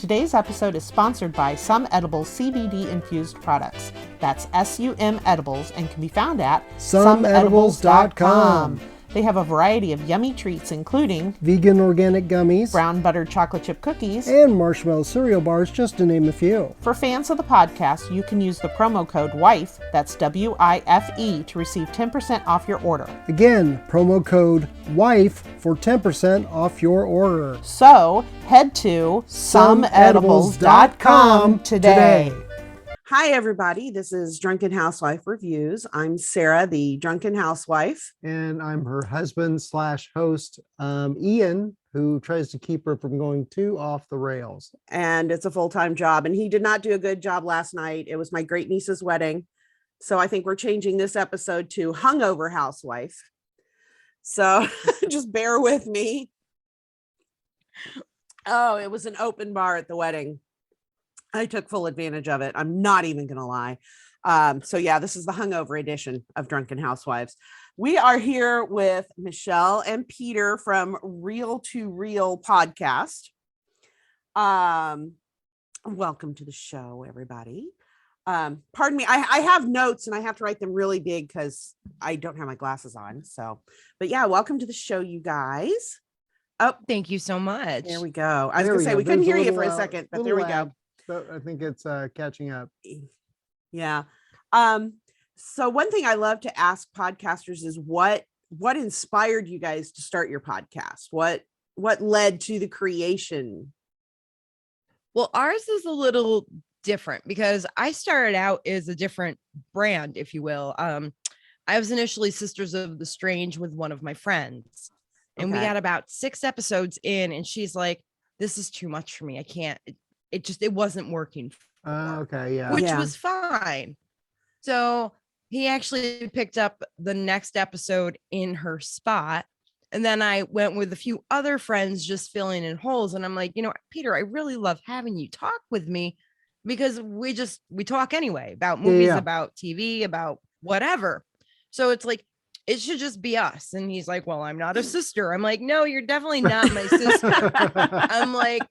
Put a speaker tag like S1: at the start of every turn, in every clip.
S1: Today's episode is sponsored by Some Edibles CBD infused products. That's SUM Edibles and can be found at
S2: someedibles.com.
S1: They have a variety of yummy treats, including
S2: vegan organic gummies,
S1: brown buttered chocolate chip cookies,
S2: and marshmallow cereal bars, just to name a few.
S1: For fans of the podcast, you can use the promo code WIFE, that's WIFE, to receive 10% off your order.
S2: Again, promo code WIFE for 10% off your order.
S1: So, head to someedibles.com today. Hi, everybody. This is Drunken Housewife Reviews. I'm Sarah, the Drunken Housewife.
S2: And I'm her husband/host, Ian, who tries to keep her from going too off the rails.
S1: And it's a full-time job. And he did not do a good job last night. It was my great niece's wedding. So I think we're changing this episode to Hungover Housewife. So just bear with me. Oh, it was an open bar at the wedding. I took full advantage of it. I'm not even going to lie. So yeah, this is the hungover edition of Drunken Housewives. We are here with Michelle and Peter from Real to Real podcast. Welcome to the show, everybody. Pardon me. I have notes and I have to write them really big because I don't have my glasses on. So, but yeah, welcome to the show, you guys. Oh,
S3: thank you so much.
S1: There we go. I was going to say, we couldn't hear you for a second, but there we go.
S2: But I think it's catching up.
S1: Yeah. So one thing I love to ask podcasters is what inspired you guys to start your podcast? What led to the creation?
S3: Well, ours is a little different because I started out as a different brand, if you will. I was initially Sisters of the Strange with one of my friends, and we got about 6 episodes in, and she's like, "This is too much for me. I can't." It wasn't working. Which was fine. So he actually picked up the next episode in her spot. And then I went with a few other friends just filling in holes. And I'm like, Peter, I really love having you talk with me because we talk anyway about movies, about TV, about whatever. So it's like, it should just be us. And he's like, well, I'm not a sister. I'm like, no, you're definitely not my sister. I'm like,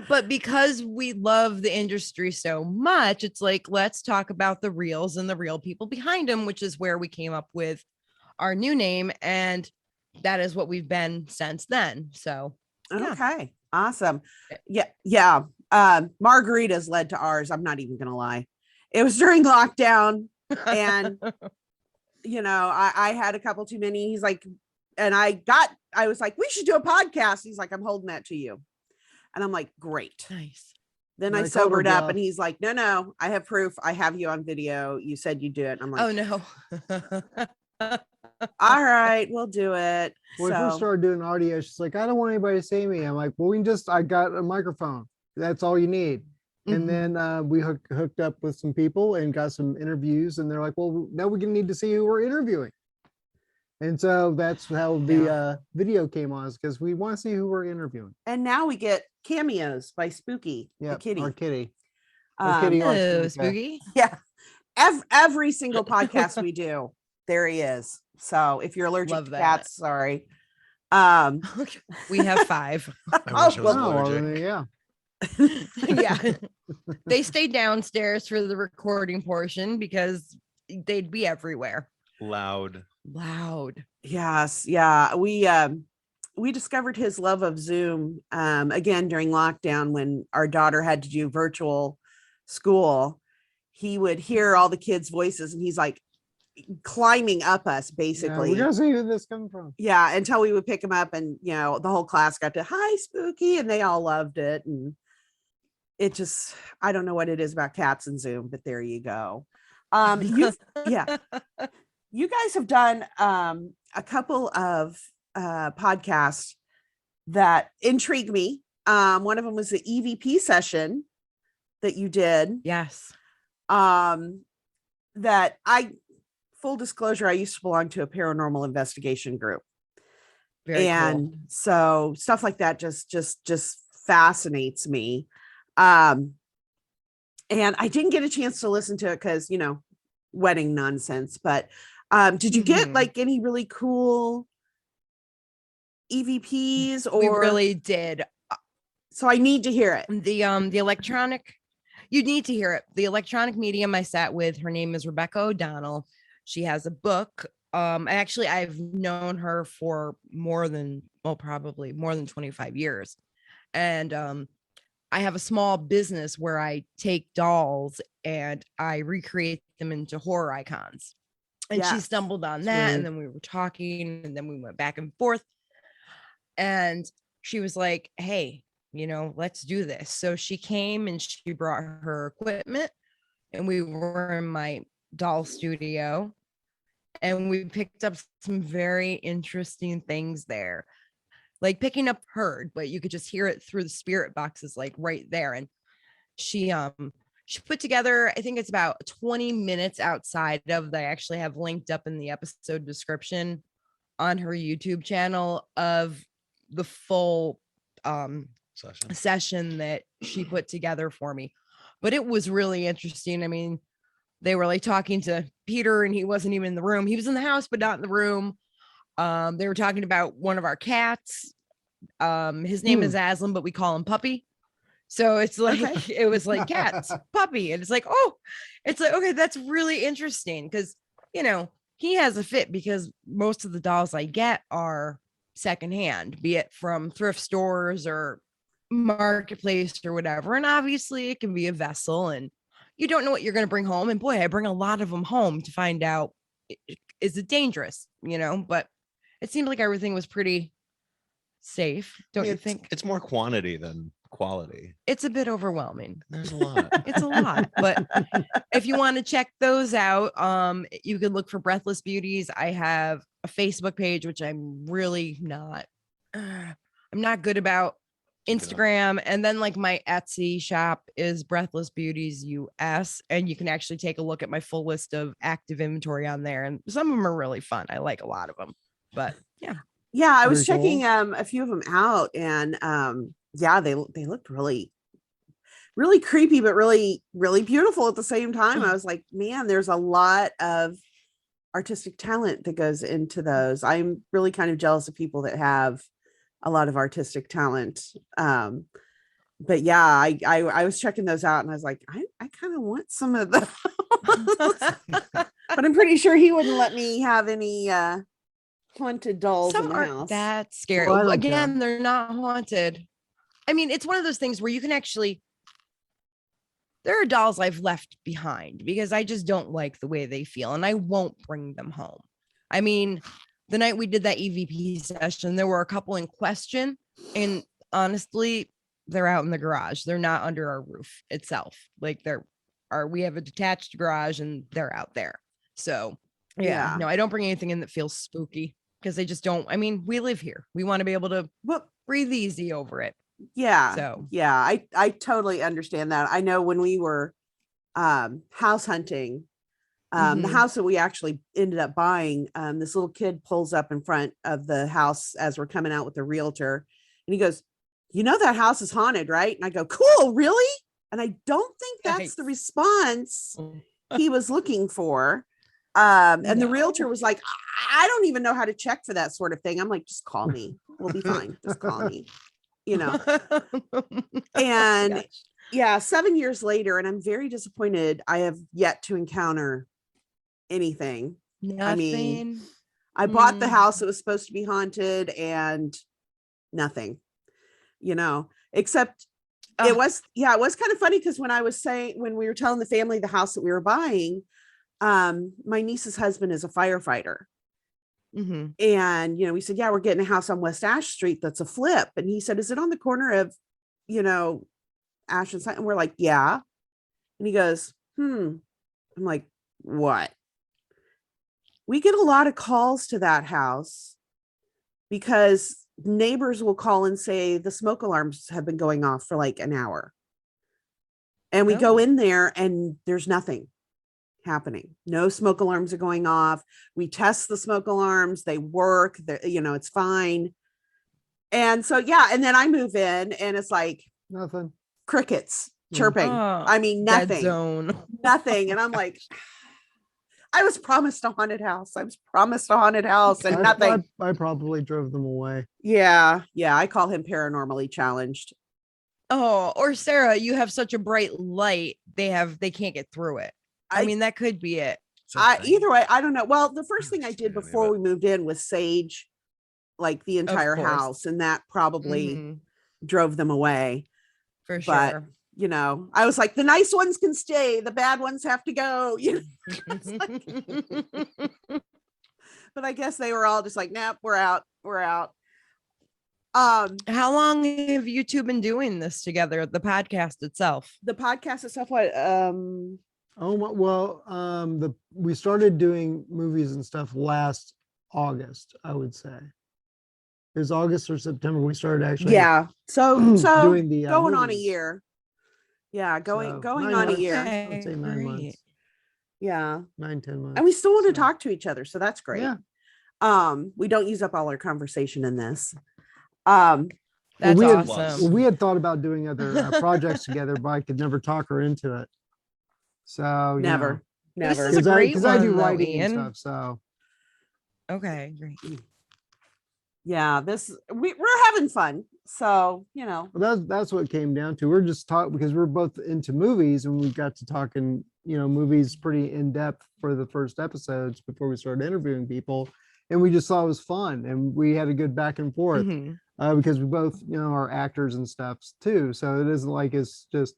S3: but because we love the industry so much, it's like, let's talk about the reels and the real people behind them, which is where we came up with our new name. And that is what we've been since then. So,
S1: yeah. Okay, awesome. Yeah. Margaritas led to ours. I'm not even going to lie. It was during lockdown and I had a couple too many. He's like, and I was like, we should do a podcast. He's like, I'm holding that to you. And I'm like, great.
S3: Nice.
S1: Then I sobered up and he's like, no, I have proof. I have you on video. You said you do it. I'm like,
S3: oh no.
S1: All right, we'll do it.
S2: When we first started doing audio, she's like, I don't want anybody to see me. I'm like, well, I got a microphone. That's all you need. And then we hooked up with some people and got some interviews, and they're like, well, now we're gonna need to see who we're interviewing. And so that's how the video came on, is because we want to see who we're interviewing.
S1: And now we get cameos by Spooky, the kitty.
S2: Our kitty.
S3: Hello, Spooky.
S1: Yeah. Every single podcast we do, there he is. So if you're allergic to cats, sorry.
S3: We have 5.
S4: I wish I was allergic.
S2: Yeah.
S3: Yeah. They stayed downstairs for the recording portion because they'd be everywhere.
S4: Loud.
S1: Yes. Yeah. We discovered his love of Zoom again during lockdown when our daughter had to do virtual school. He would hear all the kids' voices and he's like climbing up us basically.
S2: We gotta see who this comes from.
S1: Yeah, until we would pick him up and the whole class got to hi Spooky and they all loved it. And it just, I don't know what it is about cats and Zoom, but there you go. You guys have done a couple of podcasts that intrigued me. One of them was the EVP session that you did.
S3: Yes.
S1: That full disclosure, I used to belong to a paranormal investigation group.
S3: Very cool.
S1: So stuff like that just fascinates me. And I didn't get a chance to listen to it because, wedding nonsense, but did you get like any really cool EVPs? Or
S3: we really did.
S1: So I need to hear it.
S3: The electronic, you need to hear it. The electronic medium I sat with, her name is Rebecca O'Donnell. She has a book. Actually, I've known her for probably more than 25 years. And I have a small business where I take dolls and I recreate them into horror icons. And she
S1: Yes.
S3: stumbled on that.
S2: Sweet.
S3: And then we were talking and then we went back and forth. And she was like, hey, let's do this. So she came and she brought her equipment and we were in my doll studio and we picked up some very interesting things there, like picking up Heard, but you could just hear it through the spirit boxes, like right there. And she put together, I think it's about 20 minutes outside of, they actually have linked up in the episode description on her YouTube channel of the full session that she put together for me. But it was really interesting. I mean, they were like talking to Peter and he wasn't even in the room. He was in the house, but not in the room. They were talking about one of our cats. His name is Aslan, but we call him Puppy. So it's like, it was like cats, puppy. And it's like, oh, it's like, okay, that's really interesting. Cause he has a fit because most of the dolls I get are secondhand, be it from thrift stores or marketplace or whatever. And obviously it can be a vessel and you don't know what you're going to bring home. And boy, I bring a lot of them home to find out, is it dangerous, but it seemed like everything was pretty safe. Don't you think?
S4: It's more quantity than quality.
S3: It's a bit overwhelming.
S4: There's a lot.
S3: It's a lot, but if you want to check those out, you can look for Breathless Beauties. I have a Facebook page, which I'm really not, I'm not good about. Instagram, and then like my Etsy shop is Breathless Beauties US, and you can actually take a look at my full list of active inventory on there, and some of them are really fun. I like a lot of them, but
S1: Yeah, I was
S2: Very cool.
S1: checking a few of them out, and they looked really, really creepy, but really, really beautiful at the same time. I was like, man, there's a lot of artistic talent that goes into those. I'm really kind of jealous of people that have a lot of artistic talent. But yeah, I was checking those out and I was like, I kind of want some of those. But I'm pretty sure he wouldn't let me have any haunted dolls in
S3: some
S1: the
S3: aren't
S1: house.
S3: that scary.
S2: Well, I don't
S3: Again,
S2: care.
S3: they're not haunted. I mean, it's one of those things where you can actually, there are dolls I've left behind because I just don't like the way they feel and I won't bring them home. I mean, the night we did that EVP session, there were a couple in question, and honestly, they're out in the garage. They're not under our roof itself. Like we have a detached garage and they're out there. So
S1: Yeah.
S3: no, I don't bring anything in that feels spooky because they just don't. I mean, we live here. We want to be able to breathe easy over it.
S1: Yeah.
S3: So
S1: yeah, I totally understand that. I know when we were house hunting, the house that we actually ended up buying, this little kid pulls up in front of the house as we're coming out with the realtor, and he goes, that house is haunted, right? And I go, cool, really? And I don't think that's the response he was looking for. And the realtor was like, I don't even know how to check for that sort of thing. I'm like, just call me. We'll be fine. Just call me, and yeah, 7 years later, and I'm very disappointed. I have yet to encounter anything.
S3: Nothing.
S1: I mean, I bought the house that was supposed to be haunted and nothing, except it was kind of funny because when we were telling the family the house that we were buying, my niece's husband is a firefighter. And, we said, yeah, we're getting a house on West Ash Street. That's a flip. And he said, is it on the corner of, Ash and Side? And we're like, yeah. And he goes, I'm like, what? We get a lot of calls to that house because neighbors will call and say the smoke alarms have been going off for like an hour. And we go in there and there's nothing happening. No smoke alarms are going off. We test the smoke alarms. They work. It's fine. And so, yeah. And then I move in and it's like
S2: Nothing.
S1: crickets chirping.
S3: Oh,
S1: I mean,
S3: dead
S1: nothing,
S3: zone.
S1: nothing. And I'm like, I was promised a haunted house. And nothing.
S2: I probably drove them away.
S1: Yeah. I call him paranormally challenged.
S3: Oh, or Sarah, you have such a bright light, they can't get through it. I mean, that could be it.
S1: Either way, I don't know. Well, the first thing I did
S4: Understand,
S1: before
S4: but-
S1: we moved in was sage like the entire
S3: course.
S1: house, and that probably
S3: Mhm,
S1: drove them away.
S3: for
S1: But
S3: sure.
S1: you know, I was like, the nice ones can stay, the bad ones have to go. You know, it's like- but I guess they were all just like, nope, we're out, we're out.
S3: How long have you two been doing this together, the podcast itself?
S1: The podcast itself, what
S2: Oh well, we started doing movies and stuff last August, I would say. It was August or September we started actually.
S1: yeah, so
S2: doing the
S1: going on a
S2: movies.
S1: year. Yeah, going
S2: So,
S1: going
S2: 9
S1: on a
S2: months.
S1: year.
S2: I'd say 9 months,
S3: Great.
S1: Yeah,
S2: 9-10 months.
S1: and we still want to
S2: So,
S1: talk to each other, so that's great.
S2: Yeah.
S1: We don't use up all our conversation in this.
S3: That's
S2: we had,
S3: awesome.
S2: we had thought about doing other projects together, but I could never talk her into it. So you
S1: never,
S3: This
S1: never.
S3: is a
S2: because I
S3: great
S2: because I do
S3: one, though,
S2: writing and
S3: Ian.
S2: stuff. So
S3: Okay, great.
S1: Yeah, we're having fun. So, you know,
S2: well, that's what it came down to. We're just talking because we're both into movies, and we got to talking, movies pretty in depth for the first episodes before we started interviewing people, and we just thought it was fun, and we had a good back and forth
S3: Mhm.
S2: because we both, are actors and stuff too. So it isn't like it's just,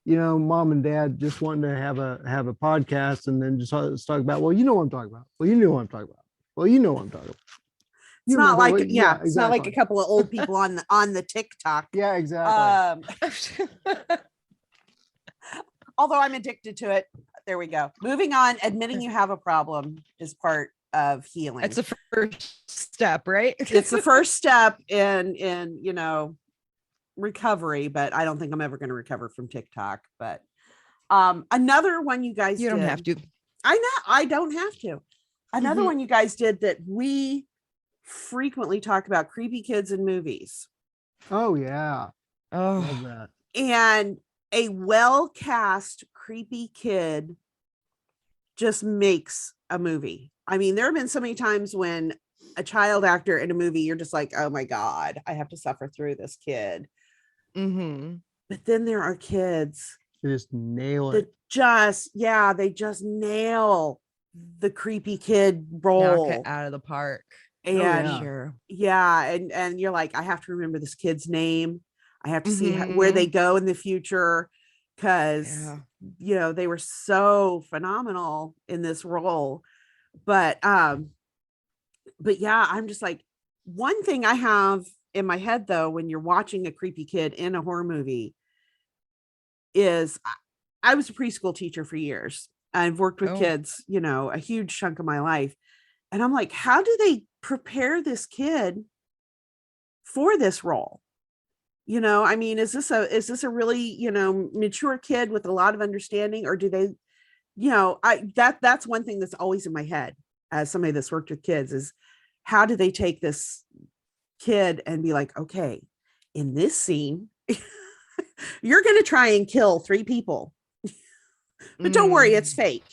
S2: mom and dad just wanting to have a podcast and then just talk about, well, you know what I'm talking about. Well, you know what I'm talking about. Well, you know what I'm talking about.
S1: it's
S2: You
S1: not
S2: remember
S1: like,
S2: what-
S1: yeah, it's not like a
S2: exactly.
S1: couple of old people on the TikTok.
S2: Yeah, exactly.
S1: Although I'm addicted to it. There we go. Moving on. Admitting you have a problem is part of healing.
S3: That's the first step, right?
S1: It's the first step in recovery, but I don't think I'm ever going to recover from TikTok. But another one you guys
S3: You don't
S1: did-
S3: have to.
S1: I know I don't have to. Another
S3: Mhm.
S1: one you guys did that we frequently talk about, creepy kids in movies.
S2: Oh yeah, love
S3: Oh,
S2: that.
S1: And a well cast creepy kid just makes a movie. I mean, there have been so many times when a child actor in a movie, you're just like, oh my God, I have to suffer through this kid.
S3: mm-hmm.
S1: But then there are kids
S2: You just nail
S1: that
S2: it.
S1: they just nail the creepy kid
S3: Knock
S1: role.
S3: it out of the park.
S1: And
S2: yeah.
S3: Sure.
S1: yeah, and you're like, I have to remember this kid's name. I have to see where they go in the future, because
S3: Yeah.
S1: they were so phenomenal in this role. But yeah, I'm just like, one thing I have in my head though, when you're watching a creepy kid in a horror movie, is I was a preschool teacher for years. I've worked with
S3: Oh.
S1: kids, a huge chunk of my life. And I'm like, how do they prepare this kid for this role? I mean, is this a really, mature kid with a lot of understanding, or do they, that's one thing that's always in my head as somebody that's worked with kids, is how do they take this kid and be like, okay, in this scene, you're going to try and kill 3 people, but don't worry, it's fake.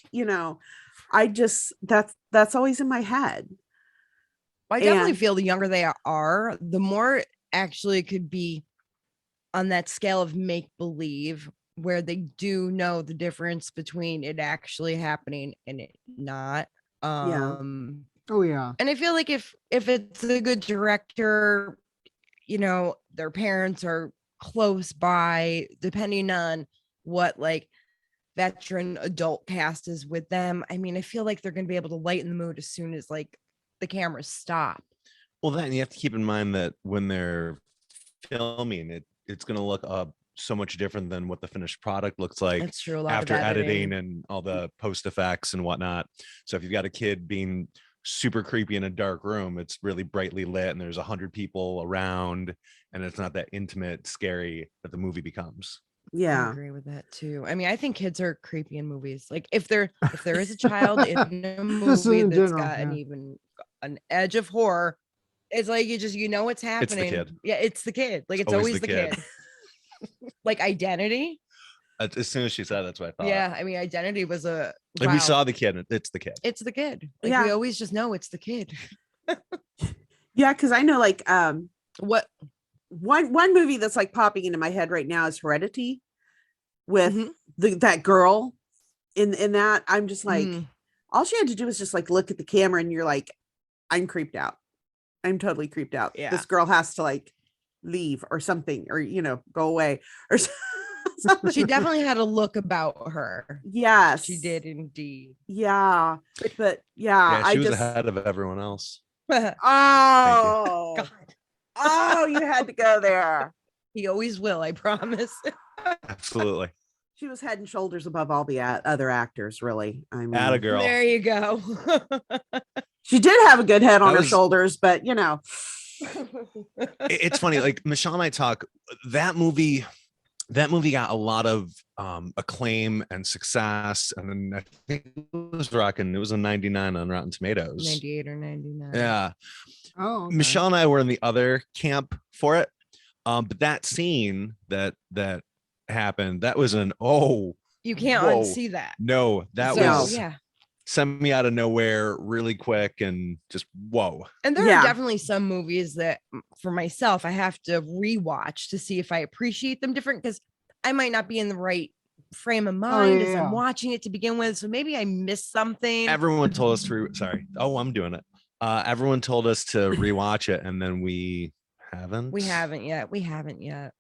S1: I just, that's always in my head.
S3: I definitely
S1: And-
S3: feel the younger they are, the more actually it could be on that scale of make believe, where they do know the difference between it actually happening and it not.
S1: Yeah.
S2: Oh yeah.
S3: And I feel like if it's a good director, their parents are close by, depending on what like veteran adult cast is with them. I mean, I feel like they're going to be able to lighten the mood as soon as like the cameras stop.
S4: Well, then you have to keep in mind that when they're filming it, it's going to look so much different than what the finished product looks like
S3: That's true. A lot
S4: after
S3: of
S4: editing and all the post effects and whatnot. So if you've got a kid being super creepy in a dark room, it's really brightly lit and there's 100 people around, and it's not that intimate, scary that the movie becomes.
S3: I
S1: Yeah.
S3: agree with that too. I mean, I think kids are creepy in movies. Like if there is a child in a
S2: Just
S3: movie
S2: in
S3: that's
S2: general,
S3: got
S2: yeah.
S3: an edge of horror, it's like what's happening.
S4: kid.
S3: Yeah, it's the kid. Like it's
S4: always
S3: always
S4: the
S3: the kid. Like Identity.
S4: As soon as she said, that's what I thought.
S3: Yeah, I mean, Identity was a
S4: Like we
S3: wow.
S4: saw the kid, it's the kid.
S3: It's the kid. Like
S1: Yeah.
S3: we always just know it's the kid.
S1: Yeah. Cause I know like,
S3: What
S1: one movie that's like popping into my head right now is Heredity with
S3: Mhm.
S1: that girl in that. I'm just like,
S3: Mm.
S1: all she had to do was just like look at the camera and you're like, I'm creeped out. I'm totally creeped out.
S3: Yeah.
S1: This girl has to like leave or something, or go away or something.
S3: She definitely had a look about her.
S1: Yes,
S3: She did indeed.
S1: Yeah, but yeah,
S4: Yeah,
S1: I
S4: she was
S1: just
S4: ahead of everyone else.
S1: oh
S3: God,
S1: oh, you had to go there.
S3: he always will, I promise.
S4: Absolutely.
S1: She was head and shoulders above all the other actors, really. I mean,
S4: Atta girl.
S3: There you go.
S1: she did have a good head on
S4: That
S1: her
S4: was-
S1: shoulders, but
S4: It's funny, like Michelle and I talk, that movie got a lot of acclaim and success, and then I think it was a 99 on Rotten Tomatoes.
S3: 98 or 99.
S4: Yeah.
S2: Oh, okay.
S4: Michelle and I were in the other camp for it. But that scene that happened, that was
S3: You can't
S4: whoa.
S3: unsee that.
S4: No, that
S3: So,
S4: was
S3: yeah.
S4: sent me out of nowhere really quick and just whoa.
S3: And there
S1: Yeah.
S3: are definitely some movies that for myself, I have to rewatch to see if I appreciate them different, because I might not be in the right frame of mind as
S2: yeah.
S3: I'm watching it to begin with. So maybe I missed something.
S4: Everyone told us to sorry. Oh, I'm doing it. Everyone told us to rewatch it, and then we haven't.
S3: We haven't yet.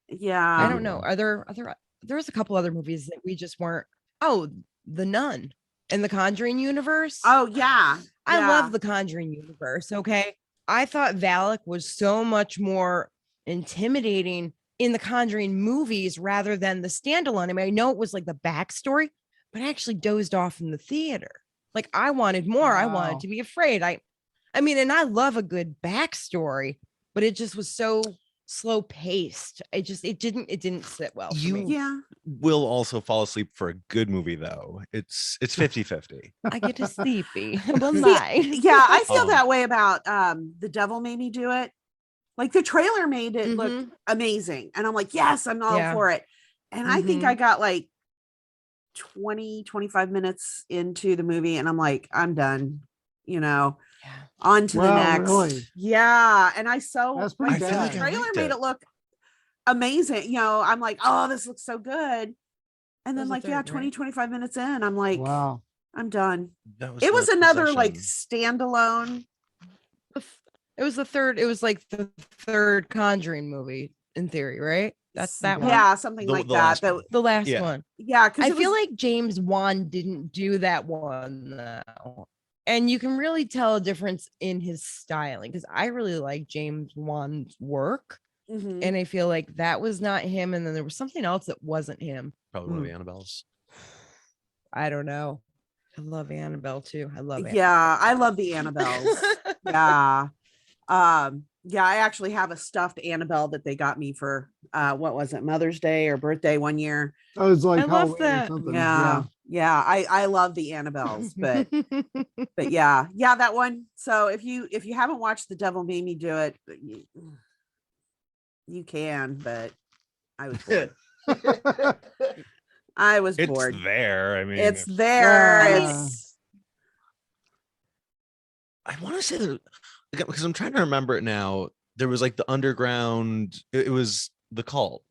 S1: yeah.
S3: I don't know. Are there there's a couple other movies that we just weren't. Oh, The Nun in the Conjuring universe.
S1: Oh yeah.
S3: I love the Conjuring universe. Okay. I thought Valak was so much more intimidating in the Conjuring movies rather than the standalone. I mean, I know it was like the backstory, but I actually dozed off in the theater. Like I wanted more. I
S2: Wow.
S3: wanted to be afraid. I mean, and I love a good backstory, but it just was so slow paced. It didn't sit well for me.
S1: Yeah.
S4: Will also fall asleep for a good movie though. It's 50-50.
S3: I get to sleepy. Well,
S1: See,
S3: lie.
S1: yeah, I feel
S4: Um,
S1: that way about The Devil Made Me Do It. Like the trailer made it look
S3: Mhm.
S1: amazing. And I'm like, yes, I'm all
S3: Yeah.
S1: for it. And I think
S3: Mhm.
S1: I got like 20-25 minutes into the movie and I'm like, I'm done,
S3: Yeah.
S1: on to the
S2: Wow,
S1: next.
S2: really?
S1: Yeah. And
S2: That's
S1: the
S2: pretty
S4: I feel like
S2: bad.
S4: I
S1: trailer
S4: liked
S1: made
S4: it.
S1: it look amazing. I'm like, oh, this looks so good. And then
S3: was the
S1: like, yeah,
S3: third,
S1: 20,
S3: right?
S1: 25 minutes in, I'm like,
S2: Wow.
S1: I'm done.
S4: That
S1: It was
S4: the
S1: another like
S4: possession.
S1: standalone.
S3: It was the third. It was like the third Conjuring movie in theory, right? That's that one.
S1: Yeah, something
S4: The-
S1: like
S4: the
S1: that.
S4: last
S1: That
S4: one.
S3: The last
S4: Yeah.
S3: one.
S1: yeah, because
S3: I feel like James Wan didn't do that one though. And you can really tell a difference in his styling, because I really like James Wan's work.
S1: Mhm.
S3: And I feel like that was not him. And then there was something else that wasn't him.
S4: Probably one of the Annabelles.
S3: I don't know. I love Annabelle too. I love
S1: yeah, I love the Annabelles. yeah. Yeah, I actually have a stuffed Annabelle that they got me for what was it, Mother's Day or birthday one year.
S2: Oh, it's like
S3: I love
S2: Halloween or
S3: that.
S2: something.
S1: Yeah. I love the Annabelles, but yeah, that one. So if you haven't watched The Devil Made Me Do It, you can, but I was bored. I was
S4: It's
S1: bored.
S4: there. I mean,
S1: It's there.
S2: Yeah.
S1: It's
S4: I want to say that because I'm trying to remember it now. There was like the underground. It was the cult.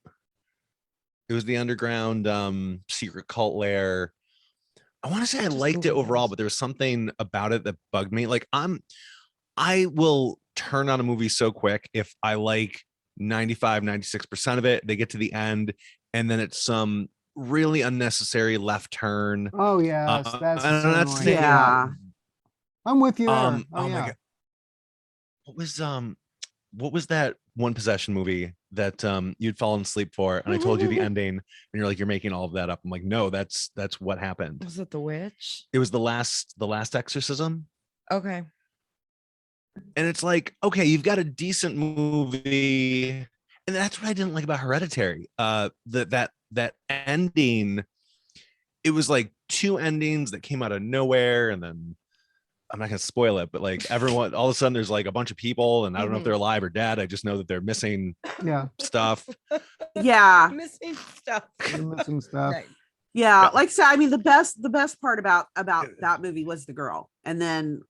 S4: It was the underground secret cult lair. I want to say I
S3: Just
S4: liked it
S3: Google
S4: overall,
S3: this.
S4: but there was something about it that bugged me. Like I will turn on a movie so quick if I like 95-96% of it. They get to the end and then it's some really unnecessary left turn.
S2: Oh yes, that's
S4: and
S2: so
S4: that's
S2: annoying.
S4: the-
S1: Yeah.
S2: I'm with you there.
S4: oh
S2: Oh,
S4: my
S2: yeah.
S4: god. What was that one possession movie that you'd fallen asleep for and I told you the ending and you're like, you're making all of that up. I'm like, no, that's what happened.
S3: Was it The Witch?
S4: It was the last exorcism.
S3: Okay.
S4: And it's like, okay, you've got a decent movie. And that's what I didn't like about Hereditary. That ending, it was like two endings that came out of nowhere, and then I'm not gonna spoil it, but like everyone, all of a sudden there's like a bunch of people, and I don't know if they're alive or dead. I just know that they're missing
S2: Yeah,
S4: stuff.
S1: yeah.
S3: Missing stuff.
S2: you're missing stuff.
S3: Right.
S1: Yeah, like I said, I mean the best part about that movie was the girl. And then,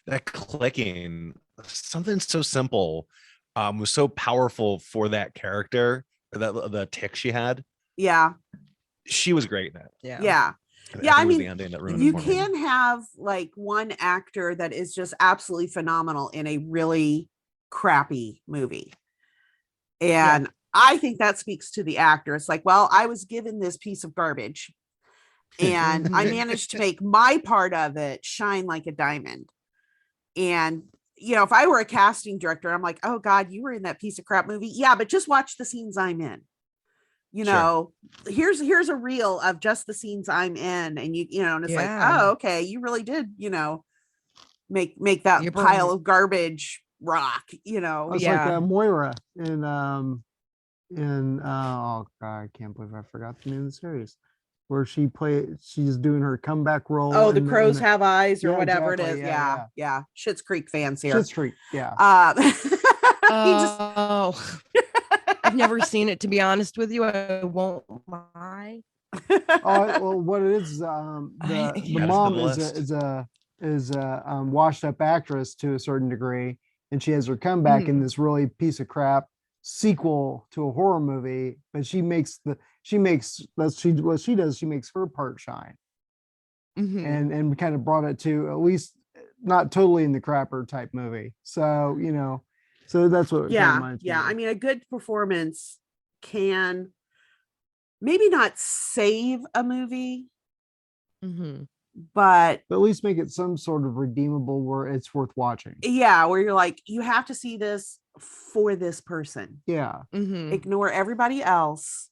S4: That clicking, something so simple. was so powerful for that character, or that the tick she had.
S1: Yeah.
S4: She was great in it.
S3: Yeah.
S1: Yeah.
S4: I
S1: Yeah,
S4: think
S1: I
S4: it was
S1: mean,
S4: the ending that ruined
S1: you
S4: it for me.
S1: can have like one actor that is just absolutely phenomenal in a really crappy movie. And I think that speaks to the actor. It's like, well, I was given this piece of garbage and I managed to make my part of it shine like a diamond. And, you know, if I were a casting director, I'm like, oh God, you were in that piece of crap movie. Yeah, but just watch the scenes I'm in. You
S4: Sure.
S1: know, here's a reel of just the scenes I'm in. And you know, and it's like,
S3: Yeah.
S1: oh, okay, you really did, you know, make that
S3: You
S1: pile
S3: bring-
S1: of garbage rock, you know.
S2: It's
S3: Yeah.
S2: like Moira in oh God, I can't believe I forgot the name of the series, where she's doing her comeback role.
S1: Oh, the
S2: in
S1: crows
S2: in
S1: have eyes or
S2: Yeah,
S1: whatever it
S2: exactly.
S1: is.
S2: Yeah,
S1: Yeah, yeah. Schitt's Creek fans here.
S2: Schitt's Creek. Yeah.
S1: He just
S3: Oh, I've never seen it, to be honest with you. I won't lie.
S2: Oh well, what it is, the
S3: I-
S2: the
S3: Add it
S4: to
S2: mom
S4: the
S2: is
S4: list.
S2: a washed up actress to a certain degree, and she has her comeback in this really piece of crap sequel to a horror movie. But she makes what she does. She makes her part shine,
S3: Mhm.
S2: and kind of brought it to at least not totally in the crapper type movie. So you know, so that's what it kind of
S1: yeah,
S2: reminds me
S1: yeah.
S2: of.
S1: I mean, a good performance can maybe not save a movie,
S3: Mhm.
S1: but
S2: But at least make it some sort of redeemable where it's worth watching.
S1: yeah, where you're like, you have to see this for this person.
S2: Yeah.
S3: Mhm.
S1: Ignore everybody else,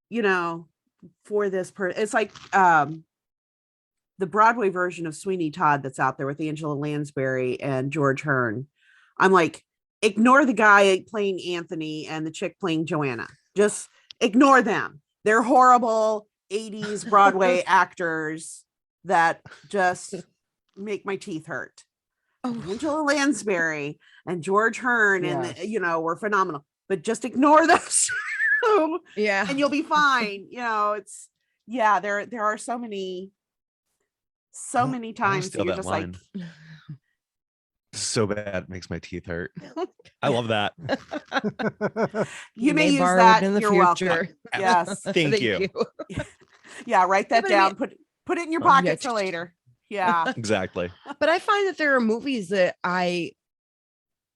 S1: you know, for this person. It's like the Broadway version of Sweeney Todd that's out there with Angela Lansbury and George Hearn. I'm like, ignore the guy playing Anthony and the chick playing Joanna. Just ignore them. They're horrible 80s Broadway actors that just make my teeth hurt.
S3: Oh,
S1: Angela Lansbury and George Hearn
S2: Yes.
S1: and you know, were phenomenal. But just ignore those two
S3: yeah.
S1: and you'll be fine. You know, it's yeah, there are so many
S4: I wanna
S1: times that
S4: steal
S1: you're
S4: that
S1: just
S4: line.
S1: like,
S4: So bad, it makes my teeth hurt. I love that.
S1: you may use
S3: borrow
S1: that
S3: it in the
S1: you're
S3: future.
S1: welcome. Yes.
S4: Thank you.
S1: Yeah, write that
S3: but I
S1: down.
S3: mean-
S1: Put it in your
S3: Oh, yeah,
S1: pocket for later. Yeah.
S4: Exactly.
S3: But I find that there are movies that I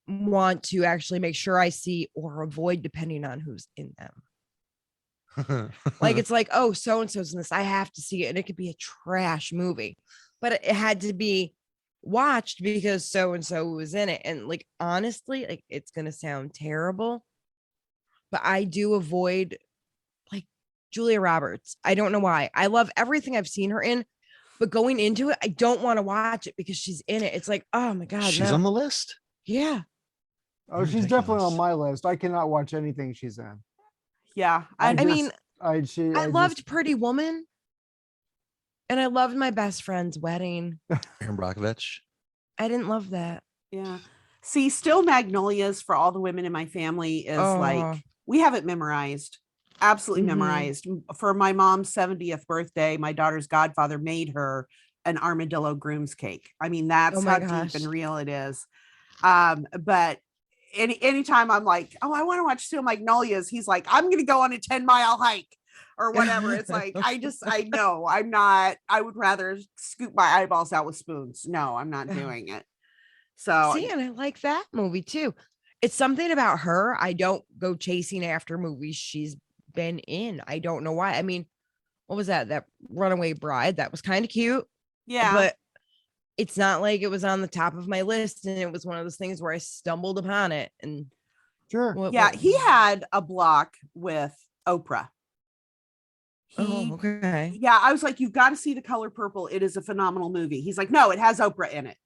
S3: want to actually make sure I see or avoid depending on who's in them. Like it's like, oh, so and so's in this. I have to see it. And it could be a trash movie, but it had to be watched because so and so was in it. And like honestly, like it's gonna sound terrible, but I do avoid like Julia Roberts. I don't know why. I love everything I've seen her in, but going into it, I don't want to watch it because she's in it. It's like, oh my God.
S4: She's
S3: no.
S4: on the list.
S3: Yeah.
S2: Oh,
S4: You're
S2: she's definitely
S4: ridiculous.
S2: on my list. I cannot watch anything she's in.
S1: Yeah.
S3: I mean,
S2: I
S3: I loved Pretty Woman and I loved My Best Friend's Wedding.
S4: Aaron Brockovich.
S3: I didn't love that.
S1: yeah. See, Still Magnolias for all the women in my family is
S3: Oh.
S1: like, we have it memorized. Absolutely
S3: Mhm.
S1: memorized. For my mom's 70th birthday, my daughter's godfather made her an armadillo groom's cake. I mean, that's
S3: Oh
S1: how
S3: my
S1: deep
S3: gosh.
S1: and real it is. But anytime I'm like, oh, I want to watch Steel Magnolias, he's like, I'm gonna go on a 10-mile hike or whatever. It's like, I know I'm not, I would rather scoop my eyeballs out with spoons. No, I'm not doing it. So
S3: See, and I like that movie too. It's something about her. I don't go chasing after movies she's been in. I don't know why. I mean, what was that? That Runaway Bride. That was kind of cute,
S1: yeah,
S3: but it's not like it was on the top of my list. And it was one of those things where I stumbled upon it. And
S2: Sure.
S1: yeah, he had a block with Oprah.
S3: Oh, okay.
S1: Yeah, I was like, you've got to see The Color Purple. It is a phenomenal movie. He's like, no, it has Oprah in it.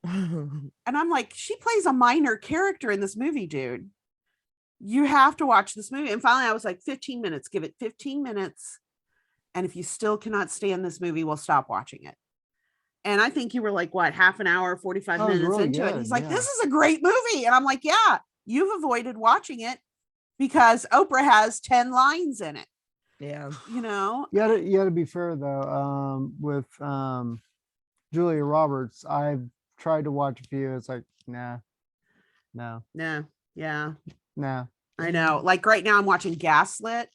S1: And I'm like, she plays a minor character in this movie, dude. You have to watch this movie. And finally, I was like, 15 minutes, give it 15 minutes. And if you still cannot stand this movie, we'll stop watching it. And I think you were like, what, half an hour, 45
S2: Oh, it was
S1: minutes
S2: really
S1: into it.
S2: good,
S1: He's like,
S2: yeah.
S1: this is a great movie. And I'm like, yeah, you've avoided watching it because Oprah has 10 lines in it,
S3: Yeah.
S1: you know?
S2: You gotta be fair though. With Julia Roberts, I've tried to watch a few. It's like, nah, no.
S1: No. Yeah,
S2: Nah.
S1: I know. Like right now I'm watching Gaslit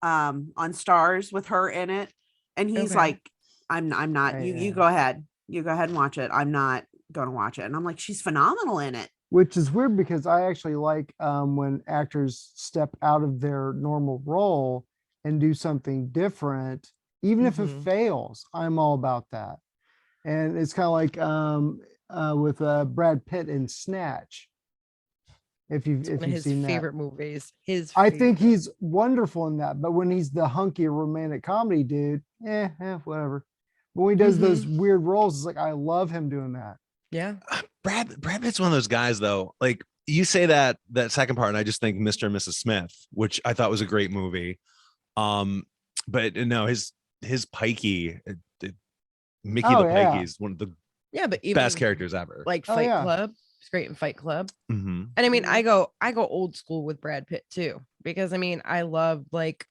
S1: on Stars with her in it. And he's
S3: Okay.
S1: like, I'm not,
S2: Right,
S1: you
S2: yeah.
S1: go ahead. You go ahead and watch it. I'm not gonna watch it. And I'm like, she's phenomenal in it.
S2: Which is weird because I actually like when actors step out of their normal role and do something different, even if it
S3: Mhm.
S2: fails. I'm all about that. And it's kind of like with Brad Pitt in Snatch. If
S3: One
S2: you've
S3: of his
S2: seen that,
S3: favorite movies. His
S2: I think
S3: favorite.
S2: he's wonderful in that. But when he's the hunky romantic comedy dude, whatever. But when he does those weird roles, it's like I love him doing that.
S3: Yeah.
S4: Brad Pitt's one of those guys though. Like you say that second part, and I just think Mr. and Mrs. Smith, which I thought was a great movie. But no, his Pikey, Mickey
S2: Oh,
S4: the
S2: yeah.
S4: Pikey is one of the
S3: Yeah, but even
S4: best characters ever.
S3: like
S2: Oh,
S3: Fight
S2: yeah.
S3: Club. He's great in Fight Club.
S4: Mhm.
S3: And I mean,
S1: Mhm.
S3: I go old school with Brad Pitt too, because I mean, I love like,